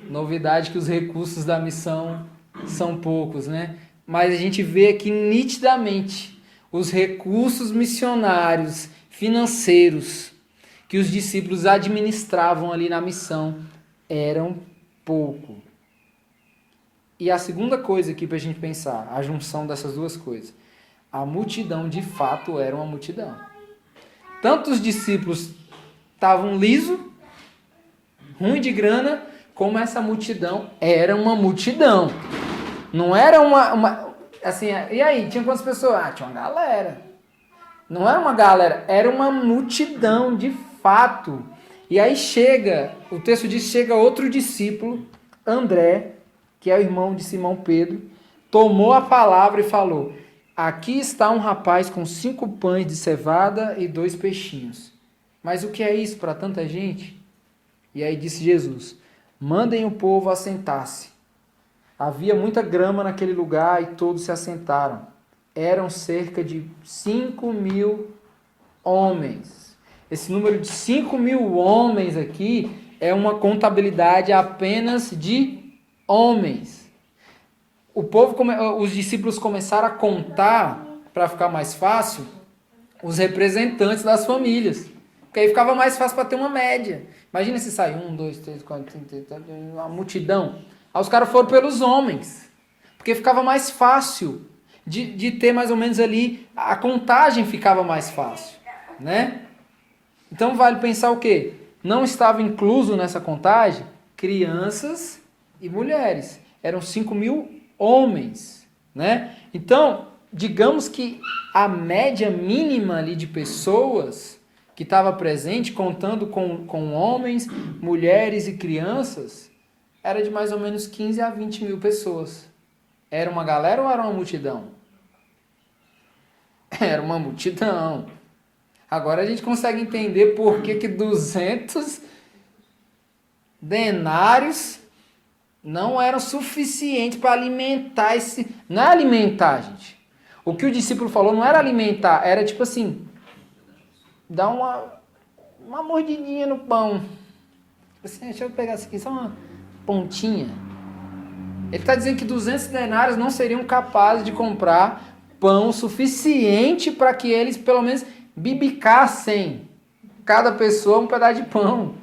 Novidade que os recursos da missão são poucos, né? Mas a gente vê aqui nitidamente os recursos missionários, financeiros, que os discípulos administravam ali na missão eram pouco. E a segunda coisa aqui para a gente pensar, a junção dessas duas coisas. A multidão de fato era uma multidão. Tanto os discípulos estavam lisos, ruim de grana, como essa multidão era uma multidão. Não era uma assim, e aí, tinha quantas pessoas? Ah, tinha uma galera. Não era uma galera, era uma multidão de fato. E aí o texto diz, chega outro discípulo, André, que é o irmão de Simão Pedro, tomou a palavra e falou: aqui está um rapaz com 5 pães de cevada e 2 peixinhos. Mas o que é isso para tanta gente? E aí disse Jesus: mandem o povo assentar-se. Havia muita grama naquele lugar e todos se assentaram. Eram cerca de 5.000 homens. Esse número de 5.000 homens aqui é uma contabilidade apenas de homens. Os discípulos começaram a contar, para ficar mais fácil, os representantes das famílias. Porque aí ficava mais fácil para ter uma média. Imagina se sai 1, 2, 3, 4, 5, 6, uma multidão. Aí os caras foram pelos homens. Porque ficava mais fácil de ter mais ou menos ali, a contagem ficava mais fácil, né? Então vale pensar o quê? Não estava incluso nessa contagem crianças e mulheres. Eram 5.000 homens, né? Então, digamos que a média mínima ali de pessoas que estava presente, contando com homens, mulheres e crianças, era de mais ou menos 15 a 20 mil pessoas. Era uma galera ou era uma multidão? Era uma multidão. Agora a gente consegue entender por que 200 denários não eram suficientes para alimentar esse... Não é alimentar, gente. O que o discípulo falou não era alimentar, era tipo assim, dar uma mordidinha no pão. Assim, deixa eu pegar isso aqui, só uma pontinha. Ele está dizendo que 200 denários não seriam capazes de comprar pão suficiente para que eles, pelo menos, bibicassem cada pessoa um pedaço de pão.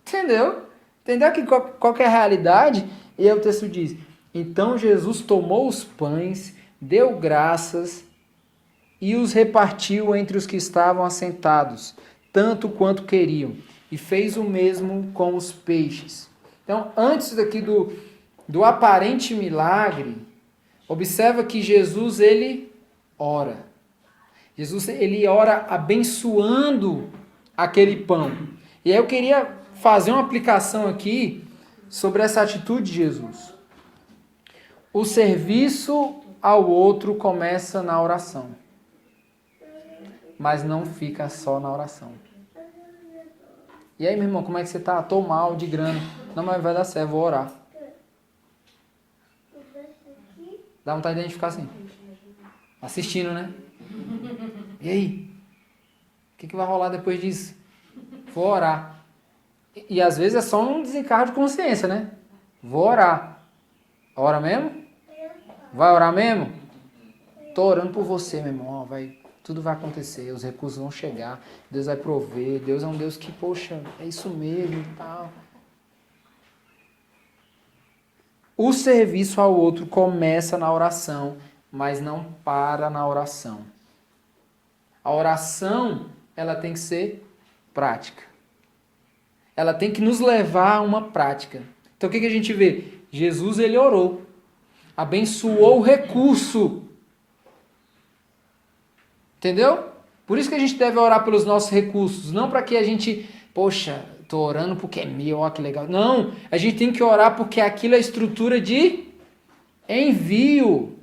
Entendeu? Entendeu que qual que é a realidade? E aí o texto diz: então Jesus tomou os pães, deu graças e os repartiu entre os que estavam assentados, tanto quanto queriam, e fez o mesmo com os peixes. Então, antes daqui do aparente milagre, observa que Jesus, ele ora. Jesus, ele ora abençoando aquele pão. E aí eu queria fazer uma aplicação aqui sobre essa atitude de Jesus. O serviço ao outro começa na oração, mas não fica só na oração. E aí, meu irmão, como é que você tá? Tô mal de grana. Não, mas vai dar certo, vou orar. Dá vontade de a gente ficar assim, assistindo, né? E aí? O que vai rolar depois disso? Vou orar. E às vezes é só um desencargo de consciência, né? Vou orar. Ora mesmo? Vai orar mesmo? Tô orando por você, meu irmão. Tudo vai acontecer, os recursos vão chegar, Deus vai prover, Deus é um Deus que, poxa, é isso mesmo e tal. O serviço ao outro começa na oração, mas não para na oração. A oração, ela tem que ser prática. Ela tem que nos levar a uma prática. Então o que a gente vê? Jesus, ele orou, abençoou o recurso. Entendeu? Por isso que a gente deve orar pelos nossos recursos, não para que a gente, poxa, estou orando porque é meu, ó que legal. Não, a gente tem que orar porque aquilo é estrutura de envio,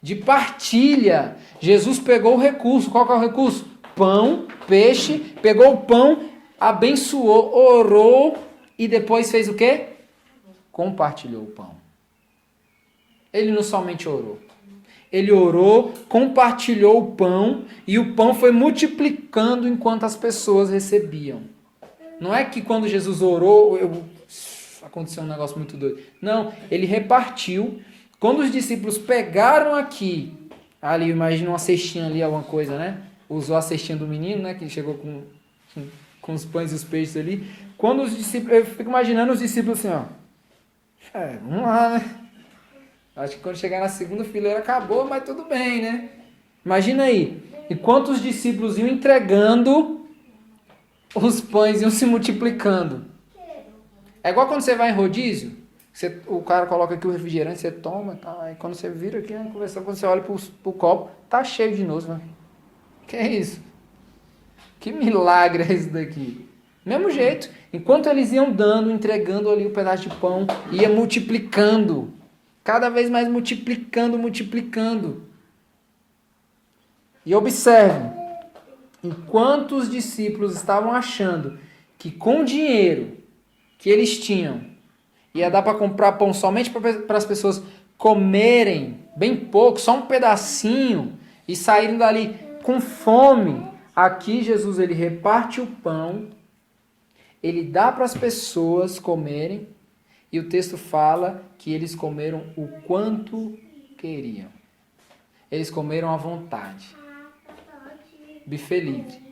de partilha. Jesus pegou o recurso, qual que é o recurso? Pão, peixe, pegou o pão, abençoou, orou e depois fez o quê? Compartilhou o pão. Ele não somente orou. Ele orou, compartilhou o pão e o pão foi multiplicando enquanto as pessoas recebiam. Não é que quando Jesus orou, aconteceu um negócio muito doido. Não, ele repartiu. Quando os discípulos pegaram aqui, ali, imagina uma cestinha ali, alguma coisa, né? Usou a cestinha do menino, né? Que chegou com os pães e os peixes ali. Quando os discípulos, eu fico imaginando os discípulos assim, ó. Vamos lá, né? Acho que quando chegar na segunda fileira acabou, mas tudo bem, né? Imagina aí. Enquanto os discípulos iam entregando, os pães iam se multiplicando. É igual quando você vai em rodízio. O cara coloca aqui o refrigerante, você toma, tá? Aí quando você vira aqui, conversando, quando você olha pro copo, tá cheio de novo, né? Que é isso? Que milagre é esse daqui? Mesmo jeito, enquanto eles iam dando, entregando ali o pedaço de pão, ia multiplicando. Cada vez mais multiplicando, multiplicando. E observe, enquanto os discípulos estavam achando que com o dinheiro que eles tinham, ia dar para comprar pão somente para as pessoas comerem bem pouco, só um pedacinho, e saírem dali com fome. Aqui Jesus ele reparte o pão, ele dá para as pessoas comerem, e o texto fala que eles comeram o quanto queriam. Eles comeram à vontade. Buffet livre.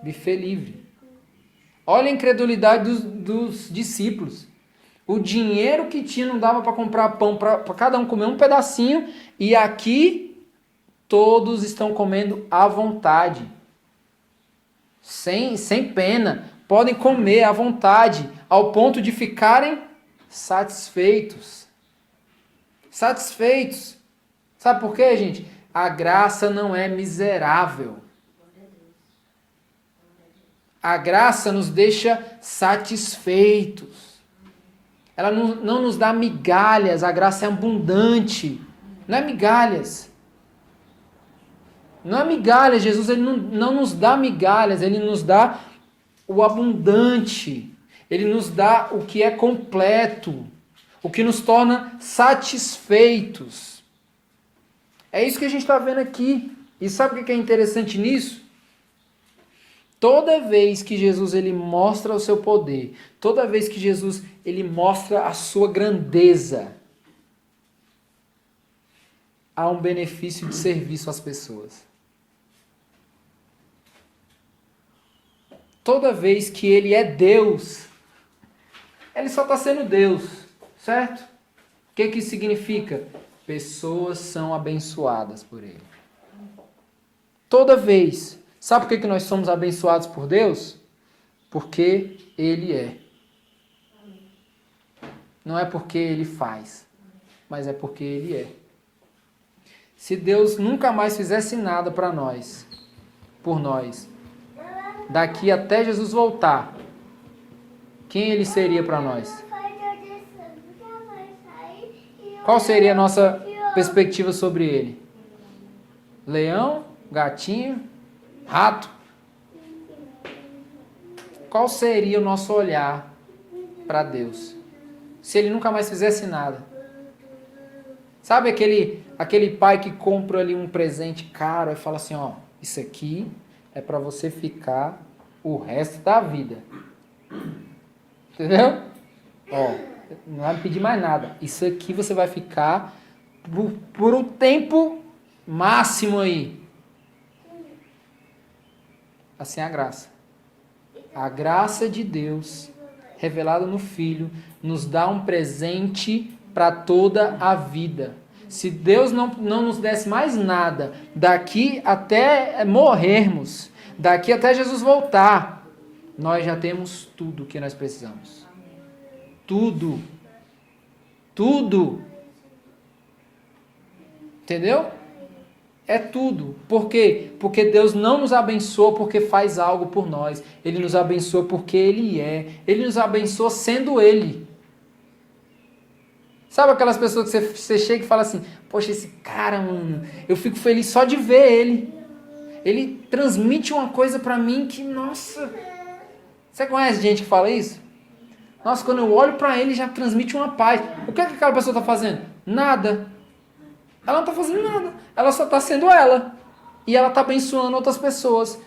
Buffet livre. Olha a incredulidade dos discípulos. O dinheiro que tinha não dava para comprar pão para cada um comer um pedacinho. E aqui todos estão comendo à vontade. Sem pena. Podem comer à vontade. Ao ponto de ficarem satisfeitos. Satisfeitos. Sabe por quê, gente? A graça não é miserável. A graça nos deixa satisfeitos. Ela não nos dá migalhas, a graça é abundante. Não é migalhas. Não é migalhas, Jesus ele não nos dá migalhas, ele nos dá o abundante. Ele nos dá o que é completo, o que nos torna satisfeitos. É isso que a gente está vendo aqui. E sabe o que é interessante nisso? Toda vez que Jesus ele mostra o seu poder, toda vez que Jesus ele mostra a sua grandeza, há um benefício de serviço às pessoas. Toda vez que ele é Deus, ele só está sendo Deus, certo? O que isso significa? Pessoas são abençoadas por ele. Toda vez. Sabe por que nós somos abençoados por Deus? Porque ele é. Não é porque ele faz, mas é porque ele é. Se Deus nunca mais fizesse nada para nós, por nós, daqui até Jesus voltar, quem ele seria para nós? Qual seria a nossa perspectiva sobre ele? Leão? Gatinho? Rato? Qual seria o nosso olhar para Deus? Se ele nunca mais fizesse nada. Sabe aquele pai que compra ali um presente caro e fala assim, ó, isso aqui é para você ficar o resto da vida. Entendeu? Ó, não vai me pedir mais nada. Isso aqui você vai ficar por um tempo máximo aí. Assim é a graça. A graça de Deus, revelada no Filho, nos dá um presente para toda a vida. Se Deus não nos desse mais nada, daqui até morrermos, daqui até Jesus voltar, nós já temos tudo o que nós precisamos. Tudo. Tudo. Entendeu? É tudo. Por quê? Porque Deus não nos abençoa porque faz algo por nós. Ele nos abençoa porque Ele é. Ele nos abençoa sendo Ele. Sabe aquelas pessoas que você chega e fala assim, poxa, esse cara, mano, eu fico feliz só de ver ele. Ele transmite uma coisa pra mim que, nossa... Você conhece gente que fala isso? Nossa, quando eu olho pra ele, já transmite uma paz. O que é que aquela pessoa tá fazendo? Nada. Ela não está fazendo nada. Ela só está sendo ela. E ela está abençoando outras pessoas.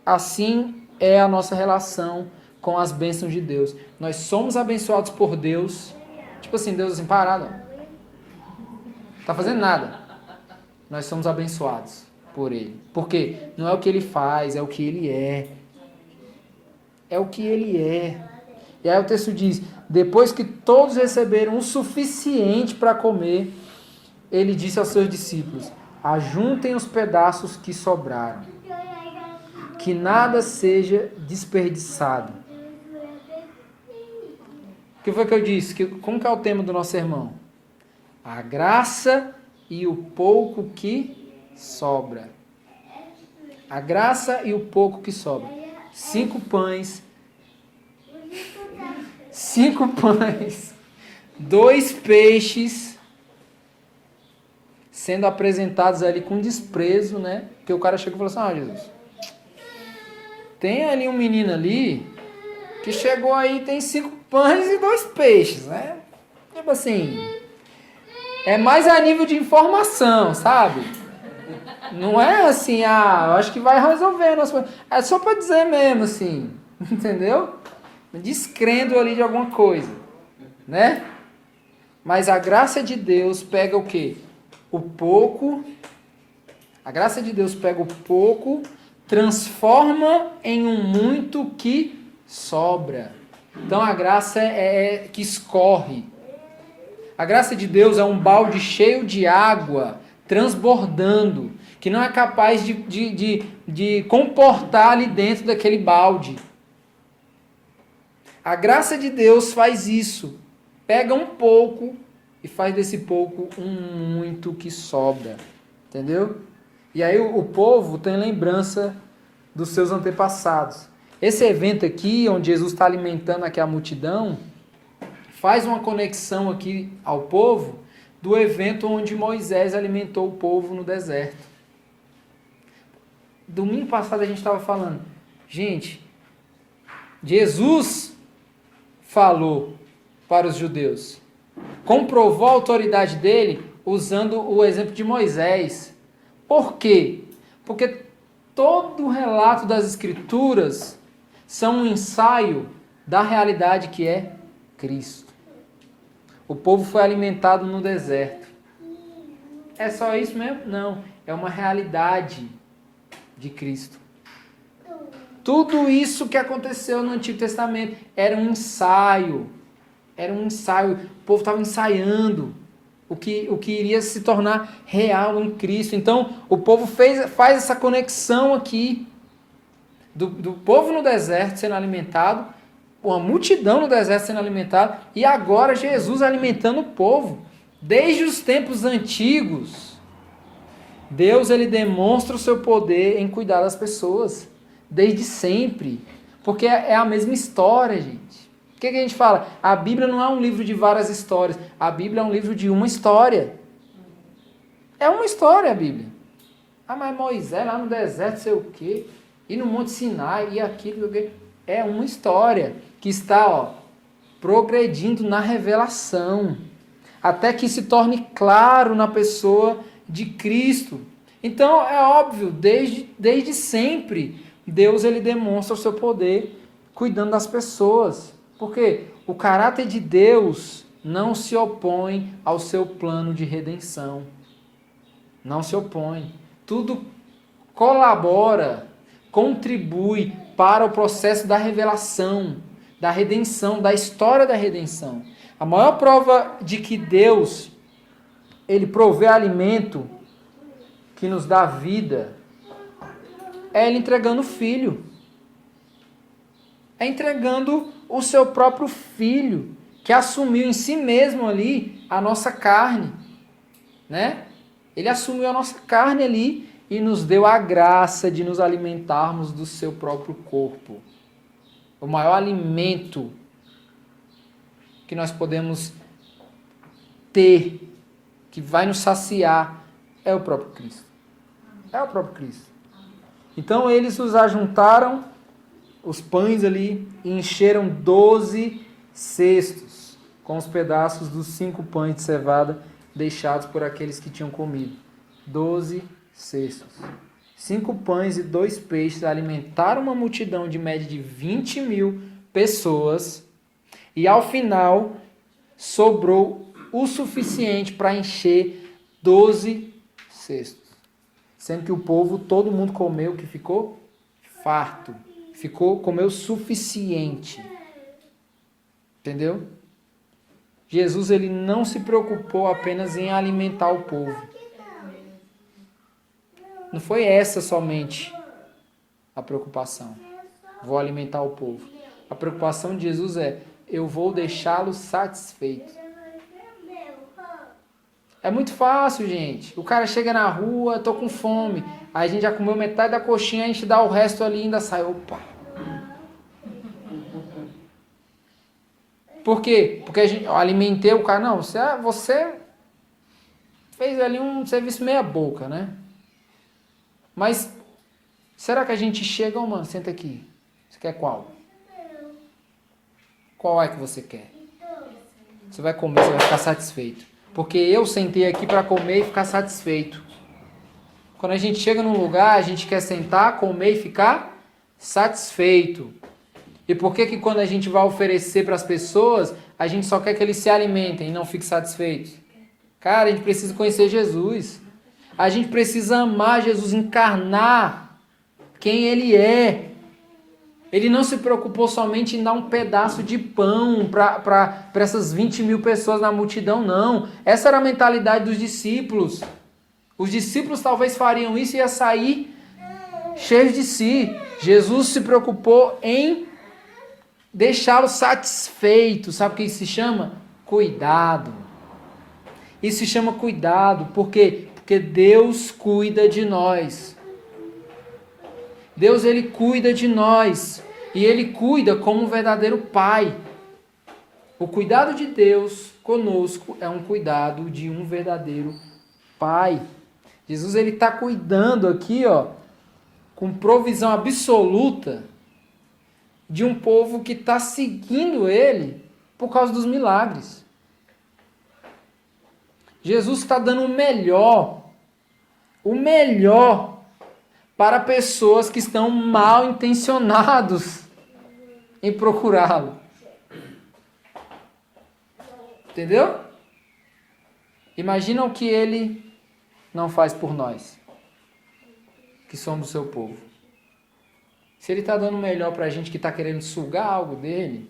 Assim é a nossa relação com as bênçãos de Deus. Nós somos abençoados por Deus. Tipo assim, Deus assim, parado. Não tá fazendo nada. Nós somos abençoados por Ele. Por quê? Não é o que Ele faz, é o que Ele é. É o que Ele é. E aí o texto diz, depois que todos receberam o suficiente para comer, Ele disse aos seus discípulos, ajuntem os pedaços que sobraram, que nada seja desperdiçado. O que foi que eu disse? Como que é o tema do nosso sermão? A graça e o pouco que sobra. A graça e o pouco que sobra. 5 pães, 2 peixes, sendo apresentados ali com desprezo, né? Porque o cara chegou e falou assim, Jesus, tem ali um menino ali, que chegou aí, tem 5 pães e 2 peixes, né? Tipo assim, é mais a nível de informação, sabe? Não é assim, eu acho que vai resolver. É só para dizer mesmo, assim, entendeu? Descrendo ali de alguma coisa, né? Mas a graça de Deus pega o quê? O pouco. A graça de Deus pega o pouco, transforma em um muito que sobra. Então a graça é que escorre. A graça de Deus é um balde cheio de água, transbordando, que não é capaz de comportar ali dentro daquele balde. A graça de Deus faz isso. Pega um pouco e faz desse pouco um muito que sobra. Entendeu? E aí o povo tem lembrança dos seus antepassados. Esse evento aqui, onde Jesus está alimentando aqui a multidão, faz uma conexão aqui ao povo do evento onde Moisés alimentou o povo no deserto. Domingo passado a gente estava falando, gente, Jesus falou para os judeus, comprovou a autoridade dele usando o exemplo de Moisés. Por quê? Porque todo o relato das Escrituras são um ensaio da realidade que é Cristo. O povo foi alimentado no deserto. É só isso mesmo? Não. É uma realidade de Cristo. Tudo isso que aconteceu no Antigo Testamento era um ensaio. Era um ensaio. O povo estava ensaiando o que iria se tornar real em Cristo. Então, o povo faz essa conexão aqui do povo no deserto sendo alimentado, uma multidão no deserto sendo alimentada, e agora Jesus alimentando o povo. Desde os tempos antigos, Deus ele demonstra o seu poder em cuidar das pessoas. Desde sempre. Porque é a mesma história, gente. O que a gente fala? A Bíblia não é um livro de várias histórias. A Bíblia é um livro de uma história. É uma história a Bíblia. Mas Moisés lá no deserto, sei o quê. E no Monte Sinai, e aquilo, sei o quê. É uma história que está progredindo na revelação. Até que se torne claro na pessoa de Cristo. Então, é óbvio, desde sempre, Deus ele demonstra o seu poder cuidando das pessoas. Porque o caráter de Deus não se opõe ao seu plano de redenção. Não se opõe. Tudo colabora, contribui para o processo da revelação, da redenção, da história da redenção. A maior prova de que Deus ele provê alimento que nos dá vida é ele entregando o Filho. É entregando o seu próprio Filho, que assumiu em si mesmo ali a nossa carne, né? Ele assumiu a nossa carne ali e nos deu a graça de nos alimentarmos do seu próprio corpo. O maior alimento que nós podemos ter, que vai nos saciar, é o próprio Cristo. É o próprio Cristo. Então eles os ajuntaram, os pães ali, e encheram 12 cestos com os pedaços dos 5 pães de cevada deixados por aqueles que tinham comido. 12 cestos. 5 pães e 2 peixes alimentaram uma multidão de média de 20.000 pessoas e ao final sobrou o suficiente para encher 12 cestos. Sendo que o povo, todo mundo comeu, que ficou farto. Comeu o suficiente. Entendeu? Jesus, ele não se preocupou apenas em alimentar o povo. Não foi essa somente a preocupação. Vou alimentar o povo. A preocupação de Jesus é, eu vou deixá-lo satisfeito. É muito fácil, gente. O cara chega na rua, tô com fome. Aí a gente já comeu metade da coxinha, a gente dá o resto ali e ainda sai. Opa! Por quê? Porque eu alimentei o cara. Não, você fez ali um serviço meia boca, né? Mas, será que a gente chega, mano, senta aqui. Você quer qual? Qual é que você quer? Você vai comer, você vai ficar satisfeito. Porque eu sentei aqui para comer e ficar satisfeito. Quando a gente chega num lugar, a gente quer sentar, comer e ficar satisfeito. E por que quando a gente vai oferecer para as pessoas, a gente só quer que eles se alimentem e não fiquem satisfeitos? Cara, a gente precisa conhecer Jesus. A gente precisa amar Jesus, encarnar quem Ele é. Ele não se preocupou somente em dar um pedaço de pão para essas 20 mil pessoas na multidão, não. Essa era a mentalidade dos discípulos. Os discípulos talvez fariam isso e ia sair cheios de si. Jesus se preocupou em deixá-lo satisfeito. Sabe o que isso se chama? Cuidado. Isso se chama cuidado. Por quê? Porque Deus cuida de nós. Deus, Ele cuida de nós. E Ele cuida como um verdadeiro Pai. O cuidado de Deus conosco é um cuidado de um verdadeiro Pai. Jesus, Ele está cuidando aqui, ó, com provisão absoluta de um povo que está seguindo Ele por causa dos milagres. Jesus está dando o melhor para pessoas que estão mal intencionados em procurá-lo. Entendeu? Imagina o que Ele não faz por nós, que somos o seu povo. Se Ele está dando o melhor para a gente que está querendo sugar algo dele,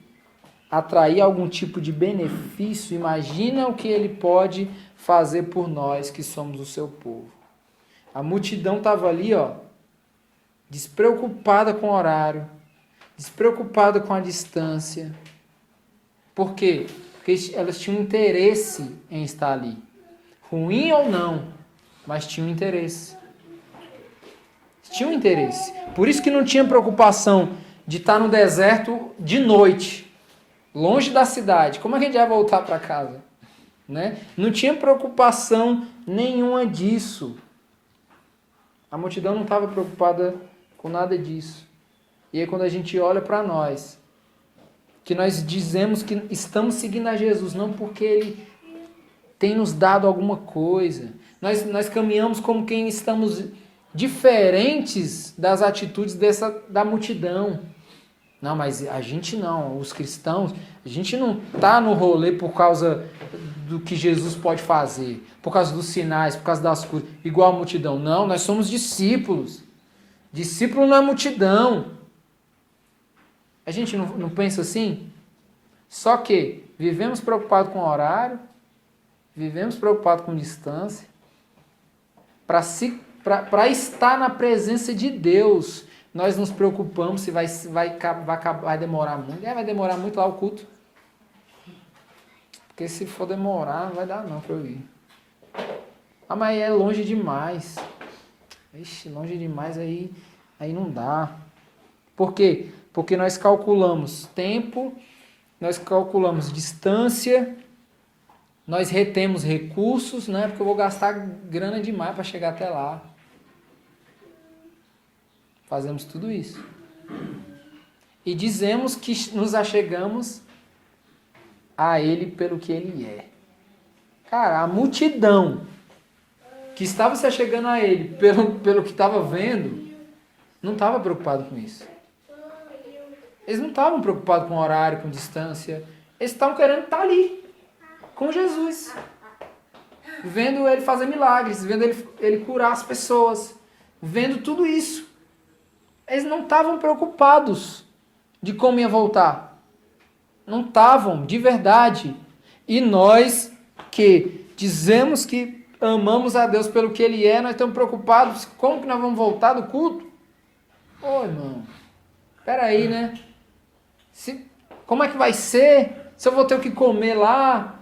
atrair algum tipo de benefício, imagina o que Ele pode fazer por nós que somos o seu povo. A multidão estava ali, ó, despreocupada com o horário, despreocupada com a distância. Por quê? Porque elas tinham interesse em estar ali. Ruim ou não, mas tinham interesse. Tinham interesse. Por isso que não tinha preocupação de estar no deserto de noite, longe da cidade. Como é que a gente vai voltar para casa? Né? Não tinha preocupação nenhuma disso. A multidão não estava preocupada com nada disso. E aí quando a gente olha para nós, que nós dizemos que estamos seguindo a Jesus, não porque Ele tem nos dado alguma coisa. Nós caminhamos como quem estamos diferentes das atitudes da multidão. Não, mas a gente não, os cristãos, a gente não está no rolê por causa do que Jesus pode fazer, por causa dos sinais, por causa das coisas, igual a multidão. Não, nós somos discípulos. Discípulo não é multidão. A gente não pensa assim? Só que vivemos preocupados com o horário, vivemos preocupados com distância, para estar na presença de Deus, nós nos preocupamos se vai demorar muito. Vai demorar muito lá o culto. Porque se for demorar, não vai dar não para eu ir. Ah, mas é longe demais. Ixi, longe demais aí não dá. Por quê? Porque nós calculamos tempo, nós calculamos distância, nós retemos recursos, né? Porque eu vou gastar grana demais para chegar até lá. Fazemos tudo isso. E dizemos que nos achegamos a Ele pelo que Ele é. Cara, a multidão que estava se achegando a Ele pelo que estava vendo, não estava preocupado com isso. Eles não estavam preocupados com horário, com distância. Eles estavam querendo estar ali, com Jesus. Vendo ele fazer milagres, vendo ele curar as pessoas. Vendo tudo isso. Eles não estavam preocupados de como ia voltar. Não estavam, de verdade. E nós que dizemos que amamos a Deus pelo que Ele é, nós estamos preocupados como que nós vamos voltar do culto? Ô, irmão, peraí, né? Como é que vai ser? Se eu vou ter o que comer lá?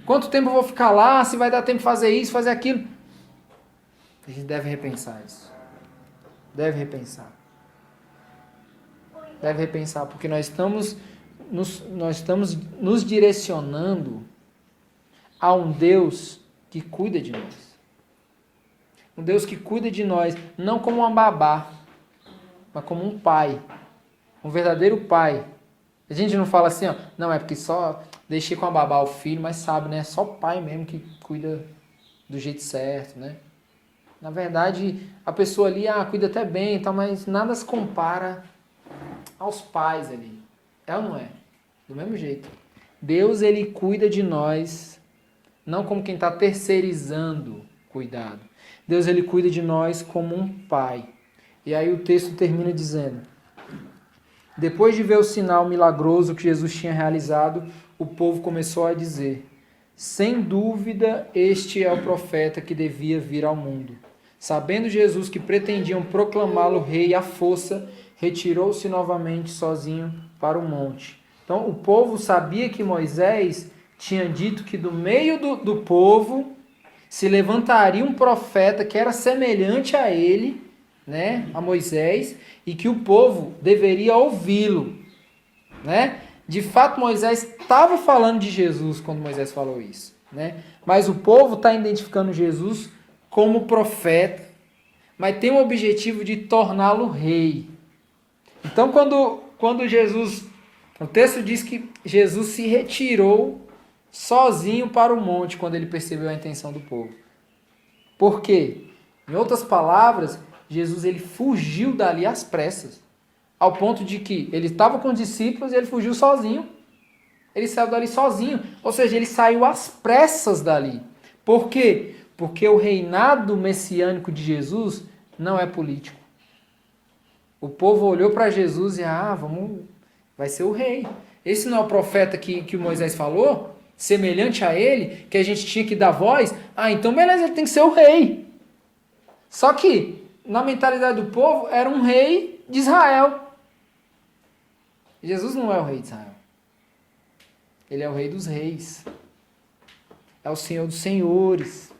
Quanto tempo eu vou ficar lá? Se vai dar tempo de fazer isso, fazer aquilo? A gente deve repensar isso. Deve repensar. Deve repensar, porque nós estamos nos direcionando a um Deus que cuida de nós. Um Deus que cuida de nós, não como uma babá, mas como um pai. Um verdadeiro pai. A gente não fala assim, ó, não, é porque só deixei com a babá o filho, mas sabe, né? Só o pai mesmo que cuida do jeito certo, né? Na verdade, a pessoa ali, cuida até bem e tal, mas nada se compara aos pais ali. É ou não é? Do mesmo jeito. Deus, ele cuida de nós, não como quem está terceirizando cuidado. Deus, ele cuida de nós como um pai. E aí o texto termina dizendo: depois de ver o sinal milagroso que Jesus tinha realizado, o povo começou a dizer: sem dúvida, este é o profeta que devia vir ao mundo. Sabendo Jesus que pretendiam proclamá-lo rei à força, retirou-se novamente sozinho para o monte. Então, o povo sabia que Moisés tinha dito que do meio do povo se levantaria um profeta que era semelhante a ele, né, a Moisés, e que o povo deveria ouvi-lo, né? De fato, Moisés estava falando de Jesus quando Moisés falou isso, né? Mas o povo está identificando Jesus como profeta, mas tem o objetivo de torná-lo rei. Então, quando Jesus, o texto diz que Jesus se retirou sozinho para o monte quando ele percebeu a intenção do povo. Por quê? Em outras palavras, Jesus ele fugiu dali às pressas, ao ponto de que ele estava com os discípulos e ele fugiu sozinho. Ele saiu dali sozinho, ou seja, ele saiu às pressas dali. Por quê? Porque o reinado messiânico de Jesus não é político. O povo olhou para Jesus e, vai ser o rei. Esse não é o profeta que Moisés falou? Semelhante a ele, que a gente tinha que dar voz? Então beleza, ele tem que ser o rei. Só que, na mentalidade do povo, era um rei de Israel. Jesus não é o rei de Israel. Ele é o rei dos reis. É o Senhor dos senhores.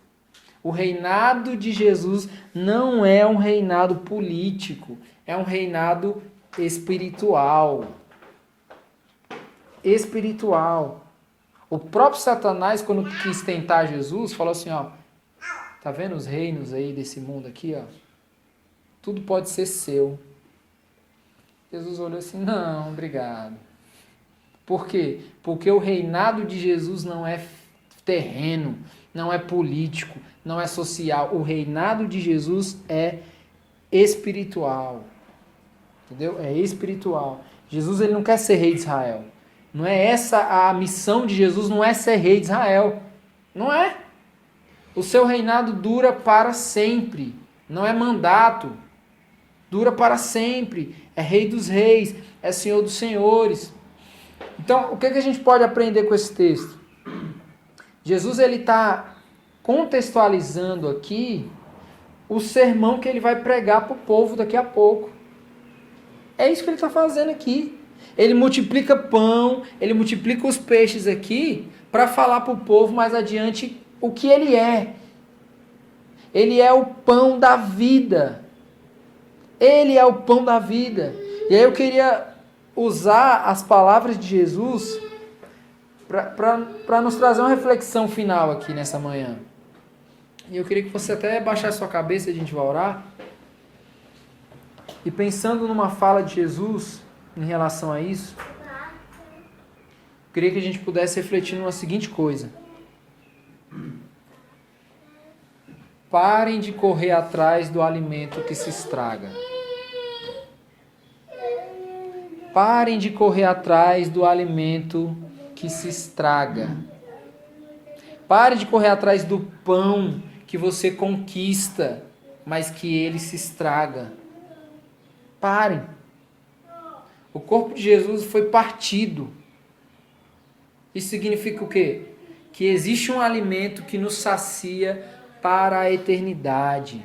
O reinado de Jesus não é um reinado político. É um reinado espiritual. Espiritual. O próprio Satanás, quando quis tentar Jesus, falou assim, tá vendo os reinos aí desse mundo aqui, Tudo pode ser seu. Jesus olhou assim, não, obrigado. Por quê? Porque o reinado de Jesus não é terreno, não é político, não é social. O reinado de Jesus é espiritual. Entendeu? É espiritual. Jesus ele não quer ser rei de Israel. Não é essa a missão de Jesus, não é ser rei de Israel. Não é. O seu reinado dura para sempre. Não é mandato. Dura para sempre. É rei dos reis, é senhor dos senhores. Então, o que a gente pode aprender com esse texto? Jesus ele está contextualizando aqui o sermão que ele vai pregar para o povo daqui a pouco. É isso que ele está fazendo aqui. Ele multiplica pão, ele multiplica os peixes aqui para falar para o povo mais adiante o que ele é. Ele é o pão da vida. Ele é o pão da vida. E aí eu queria usar as palavras de Jesus para nos trazer uma reflexão final aqui nessa manhã. E eu queria que você até baixasse sua cabeça, a gente vai orar. E pensando numa fala de Jesus em relação a isso, eu queria que a gente pudesse refletir numa seguinte coisa. Parem de correr atrás do alimento que se estraga. Parem de correr atrás do alimento que se estraga. Parem de correr atrás do pão que você conquista, mas que ele se estraga. Parem. O corpo de Jesus foi partido. Isso significa o quê? Que existe um alimento que nos sacia para a eternidade.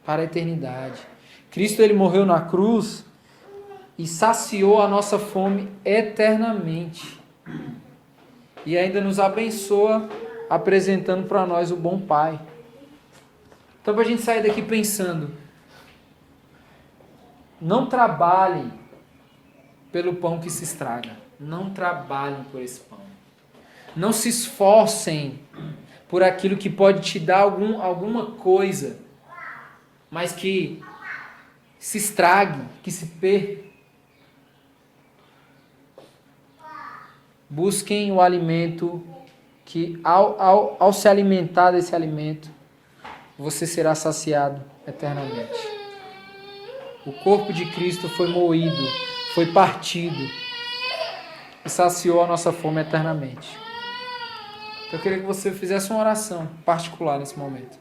Para a eternidade. Cristo, ele morreu na cruz e saciou a nossa fome eternamente. E ainda nos abençoa apresentando para nós o bom Pai. Então, para a gente sair daqui pensando, não trabalhem pelo pão que se estraga. Não trabalhem por esse pão. Não se esforcem por aquilo que pode te dar alguma coisa, mas que se estrague, que se perca. Busquem o alimento que, ao se alimentar desse alimento, você será saciado eternamente. O corpo de Cristo foi moído, foi partido e saciou a nossa fome eternamente. Então eu queria que você fizesse uma oração particular nesse momento.